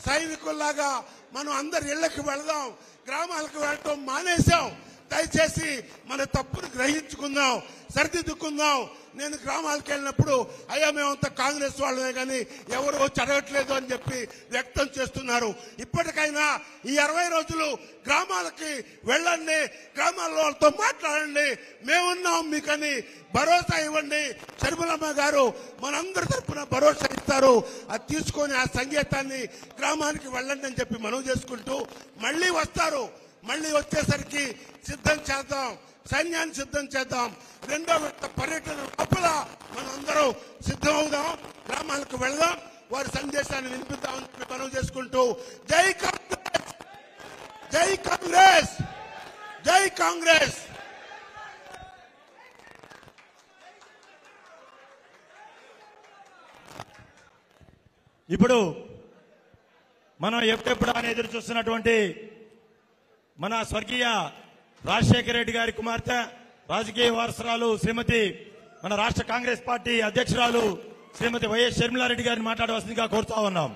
సైనికుల్లాగా మనం అందరి ఇళ్లకు వెళదాం. గ్రామాలకు వెళ్ళటం మానేశాం. దయచేసి మన తప్పును గ్రహించుకుందాం, సరిదిద్దుకుందాం. నేను గ్రామాలకు వెళ్ళినప్పుడు అయ్యా మేమంతా కాంగ్రెస్ వాళ్ళమే కానీ ఎవరు వచ్చి అడగట్లేదు అని చెప్పి వ్యక్తం చేస్తున్నారు. ఇప్పటికైనా ఈ 60 రోజులు గ్రామాలకి వెళ్ళండి, గ్రామాలతో మాట్లాడండి, మేమున్నాం మీకని భరోసా ఇవ్వండి. షర్మిలమ్మ గారు మనందరి తరఫున భరోసా ఇస్తారు. అది తీసుకొని ఆ సంగీతాన్ని గ్రామానికి వెళ్ళండి అని చెప్పి మనవి చేసుకుంటూ మళ్ళీ వస్తారు. మళ్ళీ వచ్చేసరికి సిద్ధం చేద్దాం, సైన్యాన్ని సిద్ధం చేద్దాం. 2వ విడత పర్యటన లోపల మనందరం సిద్ధం అవుదాం, గ్రామాలకు వెళదాం, వారి సందేశాన్ని వినిపిద్దామని చెప్పి మనవి చేసుకుంటూ జై కాంగ్రెస్, జై కాంగ్రెస్, జై కాంగ్రెస్. ఇప్పుడు మనం ఎప్పుడెప్పుడు అని ఎదురు చూస్తున్నటువంటి మన స్వర్గీయ రాజశేఖర రెడ్డి గారి కుమార్తె, రాజకీయ వారసురాలు శ్రీమతి మన రాష్ట్ర కాంగ్రెస్ పార్టీ అధ్యక్షురాలు శ్రీమతి వైఎస్ షర్మిలారెడ్డి గారిని మాట్లాడవలసిందిగా కోరుతా ఉన్నాం.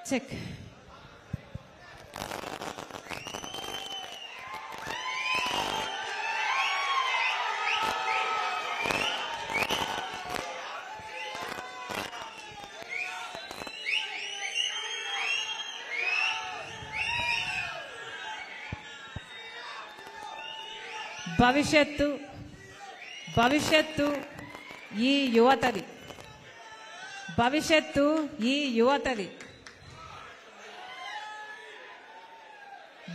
చెక్. భవిష్యత్తు ఈ యువతది, భవిష్యత్తు ఈ యువతది.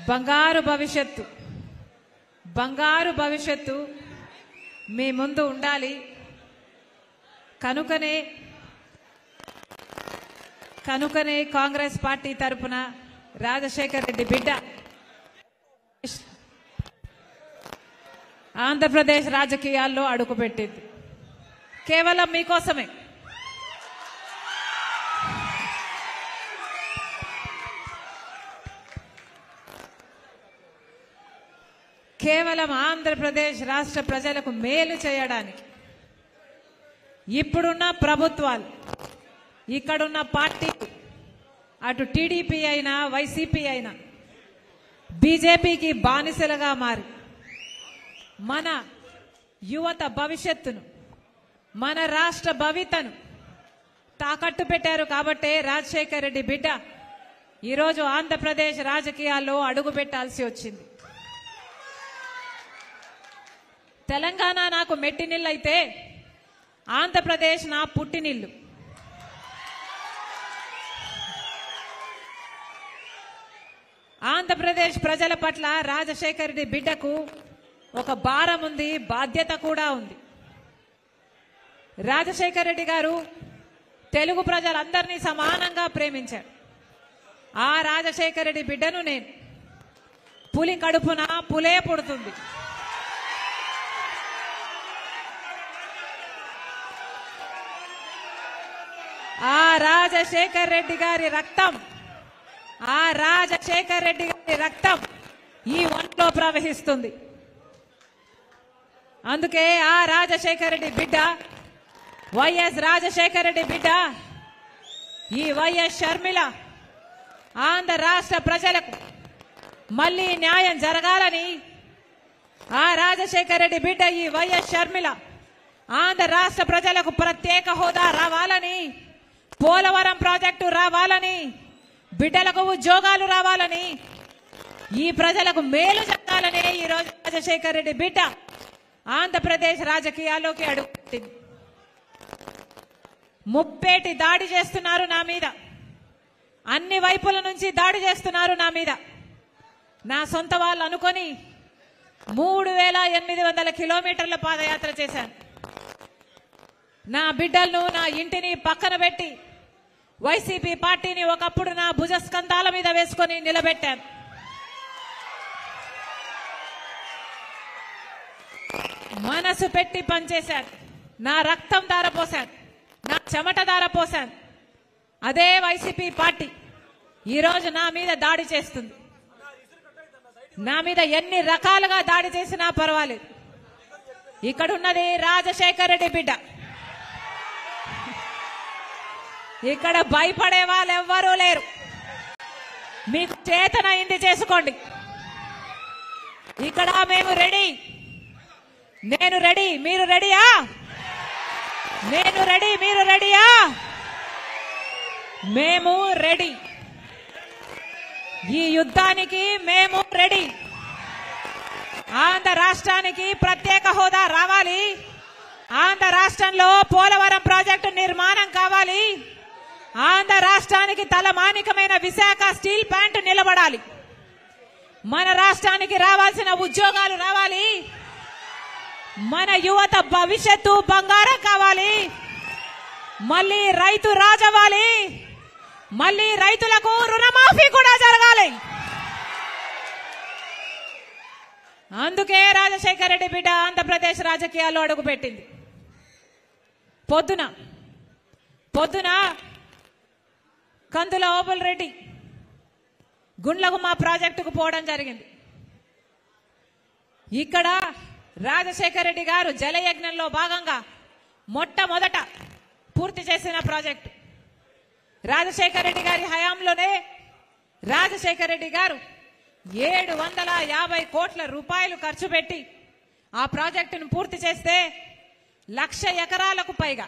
బంగారు భవిష్యత్తు మీ ముందు ఉండాలి. కనుకనే కాంగ్రెస్ పార్టీ తరఫున రాజశేఖర్ రెడ్డి బిడ్డ ఆంధ్రప్రదేశ్ రాజకీయాల్లో అడుగుపెట్టింది. కేవలం మీకోసమే. కేవలం ఆంధ్రప్రదేశ్ రాష్ట్ర ప్రజలకు మేలు చేయడానికి ఇప్పుడున్న ప్రభుత్వాలు, ఇక్కడున్న పార్టీలు, అటు టీడీపీ అయినా వైసీపీ అయినా బీజేపీకి బానిసలుగా మారి మన యువత భవిష్యత్తును, మన రాష్ట్ర భవితను తాకట్టు పెట్టారు. కాబట్టే రాజశేఖర్ రెడ్డి బిడ్డ ఈరోజు ఆంధ్రప్రదేశ్ రాజకీయాల్లో అడుగు పెట్టాల్సి వచ్చింది. తెలంగాణ నాకు మెట్టినిల్లు అయితే ఆంధ్రప్రదేశ్ నా పుట్టినిల్లు. ఆంధ్రప్రదేశ్ ప్రజల పట్ల రాజశేఖర్ రెడ్డి బిడ్డకు ఒక భారం ఉంది, బాధ్యత కూడా ఉంది. రాజశేఖర్ రెడ్డి గారు తెలుగు ప్రజలందరినీ సమానంగా ప్రేమించారు. ఆ రాజశేఖర్ రెడ్డి బిడ్డను నేను పులి కడుపున పులే పుడుతుంది. ఆ రాజశేఖర్ రెడ్డి గారి రక్తం ఈ ఒంట్లో ప్రవహిస్తుంది. అందుకే ఆ రాజశేఖర్ రెడ్డి బిడ్డ, వైఎస్ రాజశేఖర్ రెడ్డి బిడ్డ, ఈ వైఎస్ షర్మిల ఆంధ్ర రాష్ట్ర ప్రజలకు మళ్ళీ న్యాయం జరగాలని, ఆ రాజశేఖర్ రెడ్డి బిడ్డ ఈ వైఎస్ షర్మిల ఆంధ్ర రాష్ట్ర ప్రజలకు ప్రత్యేక హోదా రావాలని, పోలవరం ప్రాజెక్టు రావాలని, బిడ్డలకు ఉద్యోగాలు రావాలని, ఈ ప్రజలకు మేలు జరగాలనే ఈ రోజు రాజశేఖర రెడ్డి బిడ్డ ఆంధ్రప్రదేశ్ రాజకీయాల్లోకి అడుగుపెట్టింది. ముప్పేటి దాడి చేస్తున్నారు నా మీద, అన్ని వైపుల నుంచి దాడి చేస్తున్నారు నా మీద. నా సొంత వాళ్ళు అనుకొని 3800 కిలోమీటర్ల పాదయాత్ర చేశాను. నా బిడ్డలను, నా ఇంటిని పక్కన పెట్టి వైసీపీ పార్టీని ఒకప్పుడు నా భుజస్కంధాల మీద వేసుకొని నిలబెట్టాను. మనసు పెట్టి పనిచేశాను. నా రక్తం ధారపోశాను, నా చెమట ధారపోశాను. అదే వైసీపీ పార్టీ ఈరోజు నా మీద దాడి చేస్తుంది. నా మీద ఎన్ని రకాలుగా దాడి చేసినా పర్వాలేదు. ఇక్కడున్నది రాజశేఖర రెడ్డి బిడ్డ. ఇక్కడ భయపడే వాళ్ళు ఎవ్వరూ లేరు. మీకు చేతనైంది చేసుకోండి. ఇక్కడ మేము రెడీ. నేను రెడీ, మీరు రెడీయా? నేను రెడీ, మీరు రెడీయా? మేము రెడీ. ఈ యుద్ధానికి మేము రెడీ. ఆంధ్ర రాష్ట్రానికి ప్రత్యేక హోదా రావాలి. ఆంధ్ర రాష్ట్రంలో పోలవరం ప్రాజెక్టు నిర్మాణం కావాలి. ఆంధ్ర రాష్ట్రానికి తలమానికమైన విశాఖ స్టీల్ ప్లాంట్ నిలబడాలి. మన రాష్ట్రానికి రావాల్సిన ఉద్యోగాలు రావాలి. మన యువత భవిష్యత్తు బంగారం కావాలి. మళ్ళీ రైతు రాజవ్వాలి. మళ్ళీ రైతులకు రుణమాఫీ కూడా జరగాలి. అందుకే రాజశేఖర రెడ్డి బిడ్డ ఆంధ్రప్రదేశ్ రాజకీయాల్లో అడుగుపెట్టింది. పొద్దున కందుల ఓబుల్ రెడ్డి గుండ్లగుమ్మ ప్రాజెక్టుకు పోవడం జరిగింది. ఇక్కడ రాజశేఖర రెడ్డి గారు జలయజ్ఞంలో భాగంగా మొట్టమొదట పూర్తి చేసిన ప్రాజెక్టు. రాజశేఖర రెడ్డి గారి హయాంలోనే రాజశేఖర రెడ్డి గారు 750 కోట్ల రూపాయలు ఖర్చు పెట్టి ఆ ప్రాజెక్టును పూర్తి చేస్తే 1,00,000 ఎకరాలకు పైగా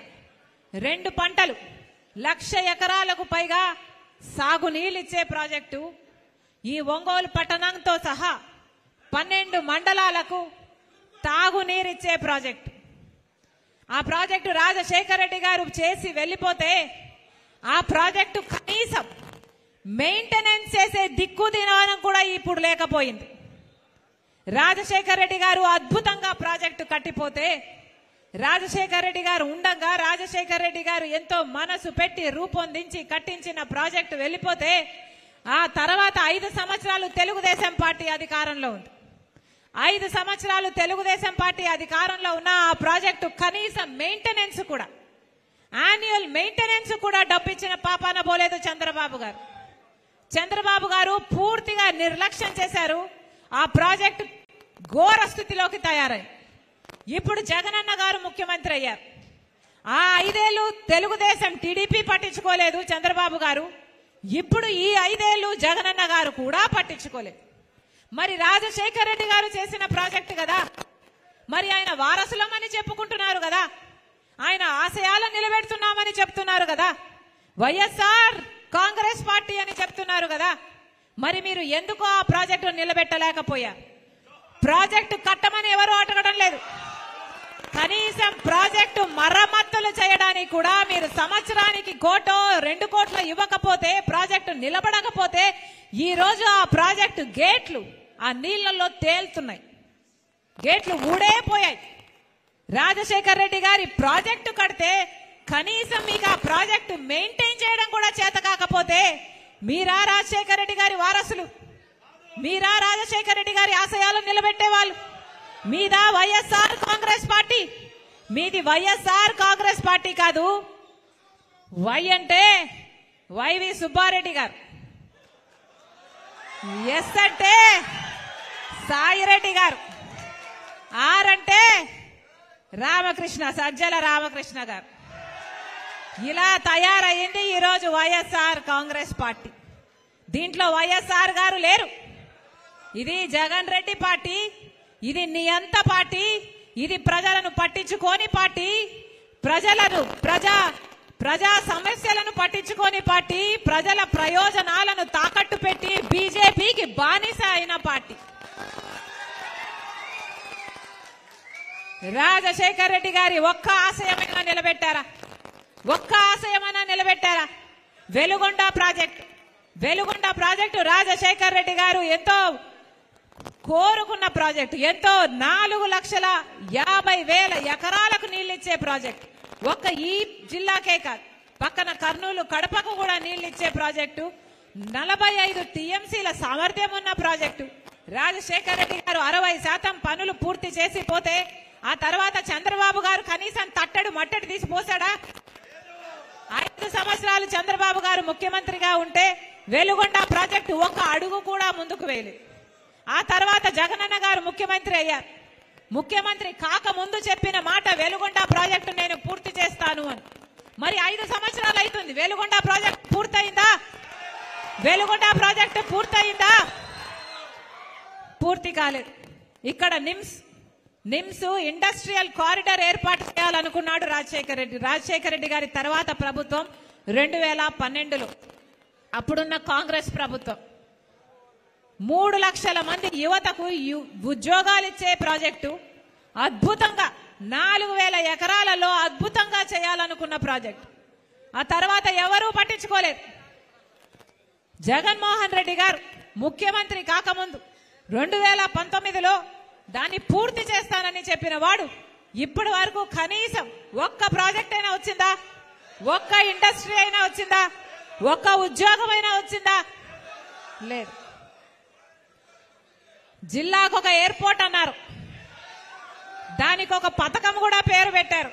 2 పంటలు 1,00,000 ఎకరాలకు పైగా సాగునీళ్ళిచ్చే ప్రాజెక్టు. ఈ ఒంగోలు పట్టణంతో సహా 12 మండలాలకు తాగునీరిచ్చే ప్రాజెక్టు. ఆ ప్రాజెక్టు రాజశేఖర రెడ్డి గారు చేసి వెళ్ళిపోతే ఆ ప్రాజెక్టు కనీసం మెయింటెనెన్స్ చేసే దిక్కు దినానం కూడా ఇప్పుడు లేకపోయింది. రాజశేఖర రెడ్డి గారు అద్భుతంగా ప్రాజెక్టు కట్టిపోతే, రాజశేఖర రెడ్డి గారు ఉండగా, రాజశేఖర రెడ్డి గారు ఎంతో మనసు పెట్టి రూపొందించి కట్టించిన ప్రాజెక్టు వెళ్ళిపోతే ఆ తర్వాత 5 సంవత్సరాలు తెలుగుదేశం పార్టీ అధికారంలో ఉంది. 5 సంవత్సరాలు తెలుగుదేశం పార్టీ అధికారంలో ఉన్న ఆ ప్రాజెక్టు కనీసం మెయింటెనెన్స్ కూడా, యాన్యువల్ మెయింటెనెన్స్ కూడా డబ్బిచ్చిన పాపాన పోలేదు చంద్రబాబు గారు. చంద్రబాబు గారు పూర్తిగా నిర్లక్ష్యం చేశారు. ఆ ప్రాజెక్టు ఘోర స్థితిలోకి తయారై ఇప్పుడు జగనన్న గారు ముఖ్యమంత్రి అయ్యారు. ఆ 5 ఏళ్లు తెలుగుదేశం టీడీపీ పట్టించుకోలేదు చంద్రబాబు గారు. ఇప్పుడు ఈ 5 ఏళ్లు జగనన్న గారు కూడా పట్టించుకోలేదు. మరి రాజశేఖర రెడ్డి గారు చేసిన ప్రాజెక్టు కదా, మరి ఆయన వారసులమని చెప్పుకుంటున్నారు కదా, ఆయన ఆశయాలను నిలబెడుతున్నామని చెప్తున్నారు కదా, వైఎస్ఆర్ కాంగ్రెస్ పార్టీ అని చెప్తున్నారు కదా, మరి మీరు ఎందుకు ఆ ప్రాజెక్టు నిలబెట్టలేకపోయారు? ప్రాజెక్టు కట్టమని ఎవరు అడగడం లేదు. కనీసం ప్రాజెక్టు మరమ్మతులు చేయడానికి కూడా మీరు సంవత్సరానికి 1-2 కోట్లు ఇవ్వకపోతే, ప్రాజెక్టు నిలబడకపోతే ఈ రోజు ఆ ప్రాజెక్టు గేట్లు ఆ నీళ్లలో తేలుతున్నాయి. గేట్లు ఊడైపోయాయి. రాజశేఖర రెడ్డి గారి ప్రాజెక్టు కడితే కనీసం మీకు ఆ ప్రాజెక్టు మెయింటైన్ చేయడం కూడా చేత కాకపోతే మీరా రాజశేఖర రెడ్డి గారి వారసులు? మీరా రాజశేఖర రెడ్డి గారి ఆశయాలను నిలబెట్టే వాళ్ళు? మీదా వైఎస్ఆర్ కాంగ్రెస్ పార్టీ? మీది వైఎస్ఆర్ కాంగ్రెస్ పార్టీ కాదు. వై అంటే వైవి సుబ్బారెడ్డి గారు, ఎస్ అంటే సాయిరెడ్డి గారు, ఆర్ అంటే రామకృష్ణ, సజ్జల రామకృష్ణ గారు. ఇలా తయారయ్యింది ఈరోజు వైఎస్ఆర్ కాంగ్రెస్ పార్టీ. దీంట్లో వైఎస్ఆర్ గారు లేరు. ఇది జగన్ రెడ్డి పార్టీ, ఇది నియంత పార్టీ, ఇది ప్రజలను పట్టించుకోని పార్టీ, ప్రజా సమస్యలను పట్టించుకోని పార్టీ, ప్రజల ప్రయోజనాలను తాకట్టు పెట్టి బీజేపీకి బానిస అయిన పార్టీ. రాజశేఖర్ రెడ్డి గారి ఒక్క ఆశయమైనా నిలబెట్టారా? ఒక్క ఆశయమైనా నిలబెట్టారా? వెలుగొండ ప్రాజెక్టు రాజశేఖర్ రెడ్డి గారు ఎంతో కోరుకున్న ప్రాజెక్టు, ఎంతో 4,50,000 ఎకరాలకు నీళ్లిచ్చే ప్రాజెక్టు. ఒక్క ఈ జిల్లాకే కాదు, పక్కన కర్నూలు, కడపకు కూడా నీళ్లిచ్చే ప్రాజెక్టు. 45 టీఎంసీల సామర్థ్యం ఉన్న ప్రాజెక్టు. రాజశేఖర్ రెడ్డి గారు 60% పనులు పూర్తి చేసి పోతే ఆ తర్వాత చంద్రబాబు గారు కనీసం తట్టడు మట్టడి తీసి పోసాడా? 5 సంవత్సరాలు చంద్రబాబు గారు ముఖ్యమంత్రిగా ఉంటే వెలుగొండ ప్రాజెక్టు ఒక్క అడుగు కూడా ముందుకు వేయలేదు. ఆ తర్వాత జగనన్న గారు ముఖ్యమంత్రి అయ్యారు. ముఖ్యమంత్రి కాక ముందు చెప్పిన మాట వెలుగొండ ప్రాజెక్టు నేను పూర్తి చేస్తాను అని. మరి 5 సంవత్సరాలు అవుతుంది. వెలుగొండ ప్రాజెక్టు పూర్తయిందా? వెలుగొండ ప్రాజెక్టు పూర్తయిందా? పూర్తి కాలేదు. ఇక్కడ నిమ్స్ ఇండస్ట్రియల్ కారిడార్ ఏర్పాటు చేయాలనుకున్నాడు రాజశేఖర్ రెడ్డి గారి తర్వాత ప్రభుత్వం 2012లో అప్పుడున్న కాంగ్రెస్ ప్రభుత్వం 3 లక్షల మంది యువతకు ఉద్యోగాలు ఇచ్చే ప్రాజెక్టు, అద్భుతంగా 4,000 ఎకరాలలో అద్భుతంగా చేయాలనుకున్న ప్రాజెక్టు. ఆ తర్వాత ఎవరూ పట్టించుకోలేదు. జగన్మోహన్ రెడ్డి గారు ముఖ్యమంత్రి కాకముందు 2019లో దాన్ని పూర్తి చేస్తానని చెప్పిన వాడు ఇప్పటి వరకు కనీసం ఒక్క ప్రాజెక్ట్ అయినా వచ్చిందా? ఒక్క ఇండస్ట్రీ అయినా వచ్చిందా? ఒక్క ఉద్యోగం అయినా వచ్చిందా? లేదు. జిల్లాకు ఒక ఎయిర్పోర్ట్ అన్నారు, దానికి ఒక పథకం కూడా పేరు పెట్టారు.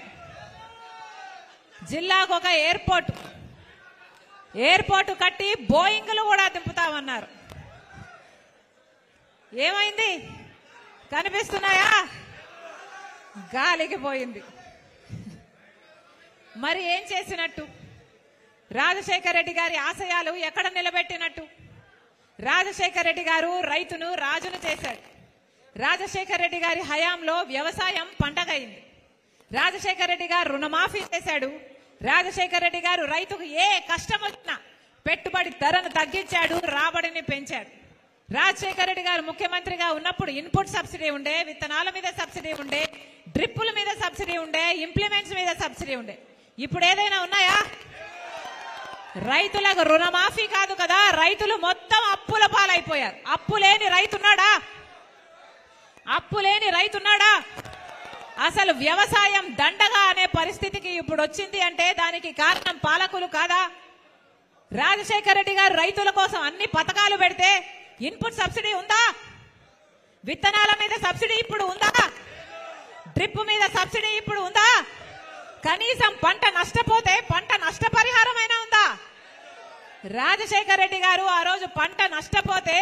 జిల్లాకు ఒక ఎయిర్పోర్ట్ కట్టి బోయింగ్లు కూడా దింపుతామన్నారు. ఏమైంది? కనిపిస్తున్నాయా? గాలికి పోయింది. మరి ఏం చేసినట్టు? రాజశేఖర్ రెడ్డి గారి ఆశయాలు ఎక్కడ నిలబెట్టినట్టు? రాజశేఖర్ రెడ్డి గారు రైతును రాజును చేశాడు. రాజశేఖర్ రెడ్డి గారి హయాంలో వ్యవసాయం పండగైంది. రాజశేఖర్ రెడ్డి గారు రుణమాఫీ చేశాడు. రాజశేఖర్ రెడ్డి గారు రైతుకు ఏ కష్టం వచ్చినా పెట్టుబడి ధరను తగ్గించాడు, రాబడిని పెంచాడు. రాజశేఖర్ రెడ్డి గారు ముఖ్యమంత్రిగా ఉన్నప్పుడు ఇన్పుట్ సబ్సిడీ ఉండే, విత్తనాల మీద సబ్సిడీ ఉండే, డ్రిప్పుల మీద సబ్సిడీ ఉండే, ఇంప్లిమెంట్స్ మీద సబ్సిడీ ఉండే. ఇప్పుడు ఏదైనా ఉన్నాయా? రైతులకు రుణమాఫీ కాదు కదా, రైతులు మొత్తం అప్పుల పాలైపోయారు. అప్పు లేని రైతున్నాడా? అసలు వ్యవసాయం దండగా అనే పరిస్థితికి ఇప్పుడు వచ్చింది అంటే దానికి కారణం పాలకులు కాదా? రాజశేఖర్ రెడ్డి గారు రైతుల కోసం అన్ని పథకాలు పెడితే ఇన్పుట్ సబ్సిడీ ఉందా? విత్తనాల మీద సబ్సిడీ ఇప్పుడు ఉందా? డ్రిప్ మీద సబ్సిడీ ఇప్పుడు ఉందా? కనీసం పంట నష్టపోతే పంట నష్టపరిహారం అయినా ఉందా? రాజశేఖర్ రెడ్డి గారు ఆ రోజు పంట నష్టపోతే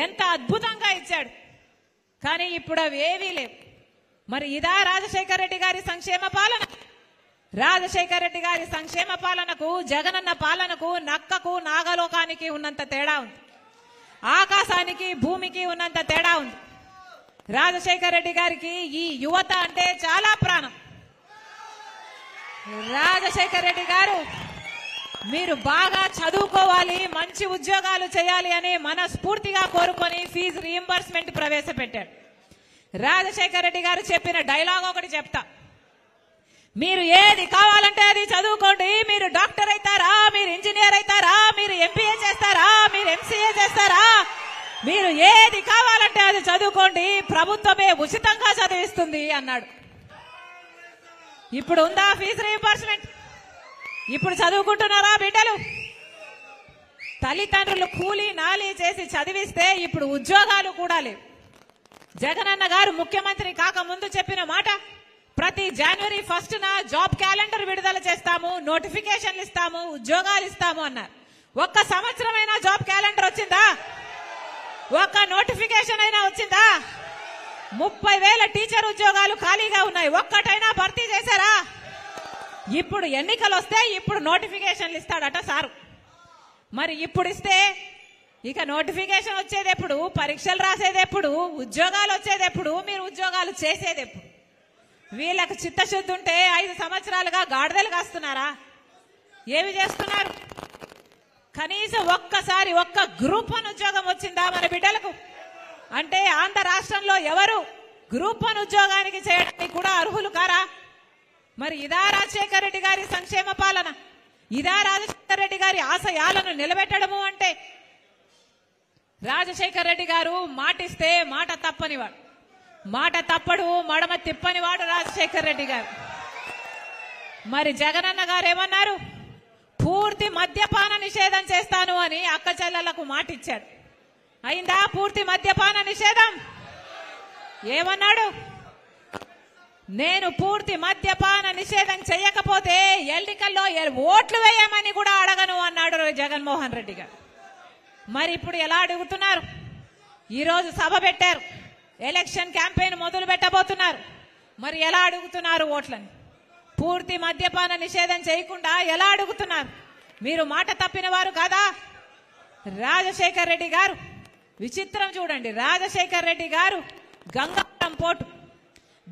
ఎంత అద్భుతంగా ఇచ్చాడు. కానీ ఇప్పుడు అవి ఏవీ లేవు. మరి ఇదా రాజశేఖర్ రెడ్డి గారి సంక్షేమ పాలన? రాజశేఖర్ రెడ్డి గారి సంక్షేమ పాలనకు, జగనన్న పాలనకు, నక్కకు నాగలోకానికి ఉన్నంత తేడా ఉంది. ఆకాశానికి భూమికి ఉన్నంత తేడా ఉంది. రాజశేఖర్ రెడ్డి గారికి ఈ యువత అంటే చాలా ప్రాణం. రాజశేఖర్ రెడ్డి గారు మీరు బాగా చదువుకోవాలి, మంచి ఉద్యోగాలు చేయాలి అని మనస్ఫూర్తిగా కోరుకొని ఫీజు రీయింబర్స్మెంట్ ప్రవేశపెట్టాడు. రాజశేఖర్ రెడ్డి గారు చెప్పిన డైలాగ్ ఒకటి చెప్తా. మీరు ఏది కావాలంటే అది చదువుకోండి. మీరు డాక్టర్ అవుతారా, మీరు ఇంజనీర్ అవుతారా, మీరు ఎంపీఏ చేస్తారా, మీరు ఎంసీఏ చేస్తారా, మీరు ఏది కావాలంటే అది చదువుకోండి, ప్రభుత్వమే ఉచితంగా చదివిస్తుంది అన్నాడు. ఇప్పుడు ఉందా ఫీజు రీయింబర్స్మెంట్? ఇప్పుడు చదువుకుంటున్నారా బిడ్డలు? తల్లిదండ్రులు కూలీ నాలి చేసి చదివిస్తే ఇప్పుడు ఉద్యోగాలు కూడా లేవు. జగనన్న గారు ముఖ్యమంత్రి కాకముందు చెప్పిన మాట, ప్రతి జనవరి 1న జాబ్ క్యాలెండర్ విడుదల చేస్తాము, నోటిఫికేషన్లు ఇస్తాము, ఉద్యోగాలు ఇస్తాము అన్నారు. ఒక్క సంవత్సరమైనా జాబ్ క్యాలెండర్ వచ్చిందా? ఒక్క నోటిఫికేషన్ అయినా వచ్చిందా? 30,000 టీచర్ ఉద్యోగాలు ఖాళీగా ఉన్నాయి, ఒక్కటైనా భర్తీ చేశారా? ఇప్పుడు ఎన్నికలు వస్తే ఇప్పుడు నోటిఫికేషన్లు ఇస్తాడట సారు. మరి ఇప్పుడు ఇస్తే ఇక నోటిఫికేషన్ వచ్చేది ఎప్పుడు? పరీక్షలు రాసేది ఎప్పుడు? ఉద్యోగాలు వచ్చేది ఎప్పుడు? మీరు ఉద్యోగాలు చేసేది ఎప్పుడు? వీళ్ళకి చిత్తశుద్ధి ఉంటే 5 సంవత్సరాలుగా గాడిదలు కాస్తున్నారా? ఏమి చేస్తున్నారు? కనీసం ఒక్కసారి ఒక్క గ్రూప్ 1 ఉద్యోగం వచ్చిందా మన బిడ్డలకు? అంటే ఆంధ్ర రాష్ట్రంలో ఎవరు గ్రూప్ 1 ఉద్యోగానికి చేయడానికి కూడా అర్హులు కారా? మరి ఇదా రాజశేఖర రెడ్డి గారి సంక్షేమ పాలన? ఇదా రాజశేఖర రెడ్డి గారి ఆశయాలను నిలబెట్టడము? అంటే రాజశేఖర రెడ్డి గారు మాటిస్తే మాట తప్పనివాడు, మాట తప్పడు మడమ తిప్పనివాడు రాజశేఖర రెడ్డి గారు. మరి జగనన్న గారు ఏమన్నారు? పూర్తి మద్యపాన నిషేధం చేస్తాను అని అక్క చెల్లెలకు మాట ఇచ్చాడు. అయిందా పూర్తి మద్యపాన నిషేధం? ఏమన్నాడు? నేను పూర్తి మద్యపాన నిషేధం చేయకపోతే ఎన్నికల్లో ఓట్లు వేయమని కూడా అడగను అన్నాడు జగన్మోహన్ రెడ్డి గారు. మరి ఇప్పుడు ఎలా అడుగుతున్నారు? ఈరోజు సభ పెట్టారు, ఎలక్షన్ క్యాంపెయిన్ మొదలు పెట్టబోతున్నారు. మరి ఎలా అడుగుతున్నారు ఓట్లని? పూర్తి మద్యపాన నిషేధం చేయకుండా ఎలా అడుగుతున్నారు? మీరు మాట తప్పిన వారు కాదా? రాజశేఖర్ రెడ్డి గారు విచిత్రం చూడండి. రాజశేఖర్ రెడ్డి గారు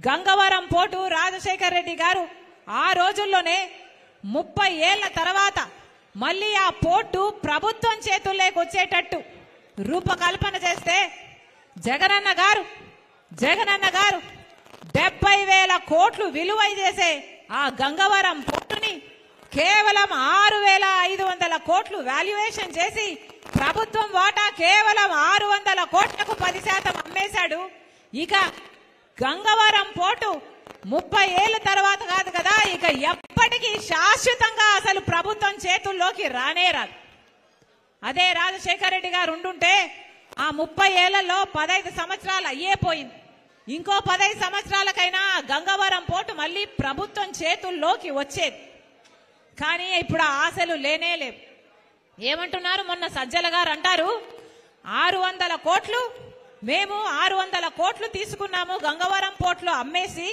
గంగవరం పోర్టు రాజశేఖర్ రెడ్డి గారు ఆ రోజుల్లోనే 30 ఏళ్ల తర్వాత మళ్ళీ ఆ పోర్టు ప్రభుత్వం చేతుల్లోకి వచ్చేటట్టు రూపకల్పన చేస్తే జగనన్న గారు 70,000 కోట్లు విలువ చేసే ఆ గంగవరం పోర్టుని కేవలం 6,500 కోట్లు వాల్యుయేషన్ చేసి ప్రభుత్వం వాటా కేవలం 600 కోట్లకు 10% అమ్మేశాడు. ఇక గంగవరం పోర్టు 30 ఏళ్ల తర్వాత కాదు కదా, ఇక ఎప్పటికీ శాశ్వతంగా అసలు ప్రభుత్వం చేతుల్లోకి రానే రాదు. అదే రాజశేఖర రెడ్డి గారు ఉండుంటే ఆ 30 ఏళ్లలో 15 సంవత్సరాలు అయ్యే పోయింది. ఇంకో 15 సంవత్సరాలకైనా గంగవరం పోర్టు మళ్ళీ ప్రభుత్వం చేతుల్లోకి వచ్చేది. కానీ ఇప్పుడు ఆ ఆశలు లేనే లేవు. ఏమంటున్నారు? మొన్న సజ్జల గారు అంటారు 600 కోట్లు మేము 600 కోట్లు తీసుకున్నాము గంగవరం పోర్టులో అమ్మేసి,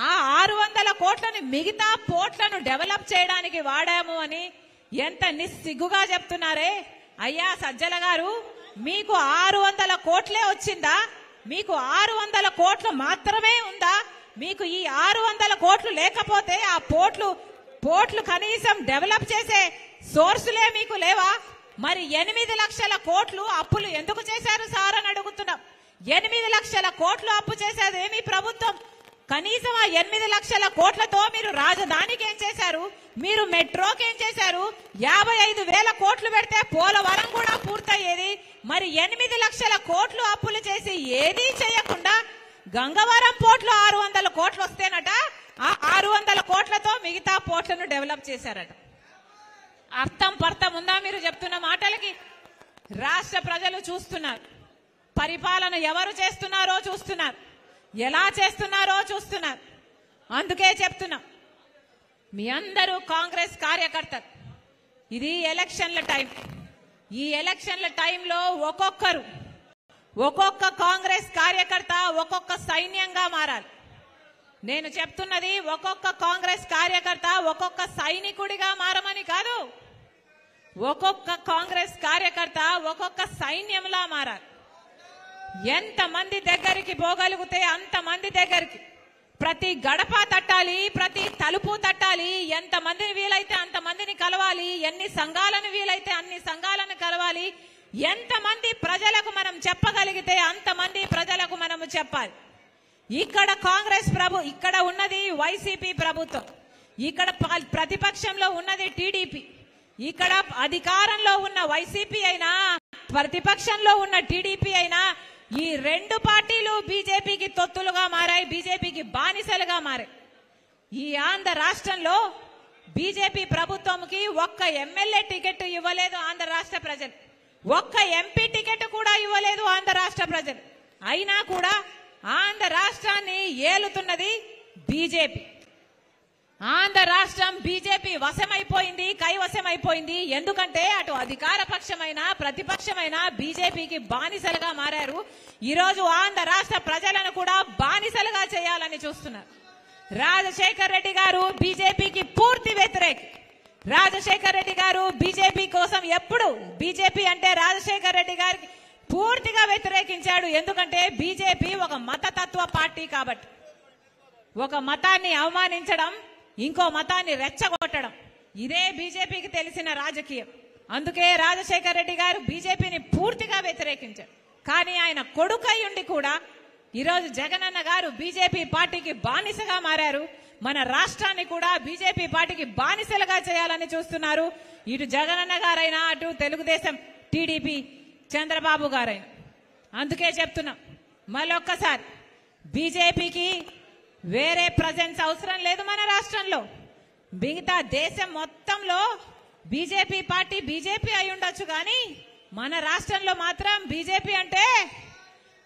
ఆ 600 కోట్లని మిగతా పోర్ట్లను డెవలప్ చేయడానికి వాడాము అని. ఎంత నిస్సిగ్గుగా చెప్తున్నారే అయ్యా సజ్జల గారు. మీకు 600 కోట్లే వచ్చిందా? మీకు 600 కోట్లు మాత్రమే ఉందా? మీకు ఈ 600 కోట్లు లేకపోతే ఆ పోర్ట్లు కనీసం డెవలప్ చేసే సోర్సులే మీకు లేవా? మరి 8 లక్షల కోట్లు అప్పులు ఎందుకు చేశారు సార్ అని అడుగుతున్నాం. 8 లక్షల కోట్లు అప్పు చేసేది ఏమి ప్రభుత్వం? కనీసం ఆ 8 లక్షల కోట్లతో మీరు రాజధానికి ఏం చేశారు? మీరు మెట్రోకి ఏం చేశారు? 55,000 కోట్లు పెడితే పోలవరం కూడా పూర్తయ్యేది. మరి 8 లక్షల కోట్లు అప్పులు చేసి ఏదీ చేయకుండా గంగవరం పోర్టులో 600 కోట్లు వస్తేనట ఆ 600 కోట్లతో మిగతా పోర్ట్లను డెవలప్ చేశారట. అర్థం పర్థం ఉందా మీరు చెప్తున్న మాటలకి? రాష్ట్ర ప్రజలు చూస్తున్నారు. పరిపాలన ఎవరు చేస్తున్నారో చూస్తున్నారు, ఎలా చేస్తున్నారో చూస్తున్నారు. అందుకే చెప్తున్నా, మీ అందరూ కాంగ్రెస్ కార్యకర్తలు, ఇది ఎలక్షన్ల టైం. ఈ ఎలక్షన్ల టైంలో ఒక్కొక్క కాంగ్రెస్ కార్యకర్త ఒక్కొక్క సైన్యంగా మారాలి. నేను చెప్తున్నది ఒక్కొక్క కాంగ్రెస్ కార్యకర్త ఒక్కొక్క సైనికుడిగా మారమని కాదు. ఒక్కొక్క కాంగ్రెస్ కార్యకర్త ఒక్కొక్క సైన్యంలా మారాలి. ఎంతమంది దగ్గరికి పోగలిగితే అంతమంది దగ్గరికి, ప్రతి గడప తట్టాలి, ప్రతి తలుపు తట్టాలి, ఎంతమందిని వీలైతే అంతమందిని కలవాలి, ఎన్ని సంఘాలను వీలైతే అన్ని సంఘాలను కలవాలి. ఎంతమంది ప్రజలకు మనం చెప్పగలిగితే అంతమంది ప్రజలకు మనము చెప్పాలి. ఇక్కడ ఇక్కడ ఉన్నది వైసీపీ ప్రభుత్వం, ఇక్కడ ప్రతిపక్షంలో ఉన్నది టీడీపీ. ఇక్కడ అధికారంలో ఉన్న వైసీపీ అయినా ప్రతిపక్షంలో ఉన్న టీడీపీ అయినా ఈ 2 పార్టీలు బీజేపీకి తొత్తులుగా మారాయి, బీజేపీకి బానిసలుగా మారాయి. ఈ ఆంధ్ర రాష్ట్రంలో బీజేపీ ప్రభుత్వంకి ఒక్క ఎమ్మెల్యే టికెట్ ఇవ్వలేదు ఆంధ్ర రాష్ట్ర ప్రజలు, ఒక్క ఎంపీ టికెట్ కూడా ఇవ్వలేదు ఆంధ్ర రాష్ట్ర ప్రజలు. అయినా కూడా ఆంధ్ర రాష్ట్రాన్ని ఏలుతున్నది బీజేపీ. ఆంధ్ర రాష్ట్రం బీజేపీ వశమైపోయింది, కైవశమైపోయింది. ఎందుకంటే అటు అధికార పక్షమైన ప్రతిపక్షమైన బీజేపీకి బానిసలుగా మారారు. ఈరోజు ఆంధ్ర రాష్ట్ర ప్రజలను కూడా బానిసలుగా చేయాలని చూస్తున్నారు. రాజశేఖర్ రెడ్డి గారు బీజేపీకి పూర్తి వ్యతిరేకి. రాజశేఖర్ రెడ్డి గారు బీజేపీ కోసం ఎప్పుడు, బీజేపీ అంటే రాజశేఖర్ రెడ్డి గారికి పూర్తిగా వ్యతిరేకించాడు. ఎందుకంటే బీజేపీ ఒక మతతత్వ పార్టీ కాబట్టి. ఒక మతాన్ని అవమానించడం, ఇంకో మతాన్ని రెచ్చగొట్టడం ఇదే బీజేపీకి తెలిసిన రాజకీయం. అందుకే రాజశేఖర రెడ్డి గారు బీజేపీని పూర్తిగా వ్యతిరేకించారు. కానీ ఆయన కొడుకై ఉండి కూడా ఈరోజు జగనన్న గారు బీజేపీ పార్టీకి బానిసగా మారారు. మన రాష్ట్రాన్ని కూడా బీజేపీ పార్టీకి బానిసలుగా చేయాలని చూస్తున్నారు. ఇటు జగనన్న గారైనా అటు తెలుగుదేశం టీడీపీ చంద్రబాబు గారైనా. అందుకే చెప్తున్నాం మళ్ళొక్కసారి, బీజేపీకి వేరే ప్రజెన్స్ అవసరం లేదు మన రాష్ట్రంలో. మిగతా దేశం మొత్తంలో బీజేపీ పార్టీ బీజేపీ అయి ఉండొచ్చు, కానీ మన రాష్ట్రంలో మాత్రం బీజేపీ అంటే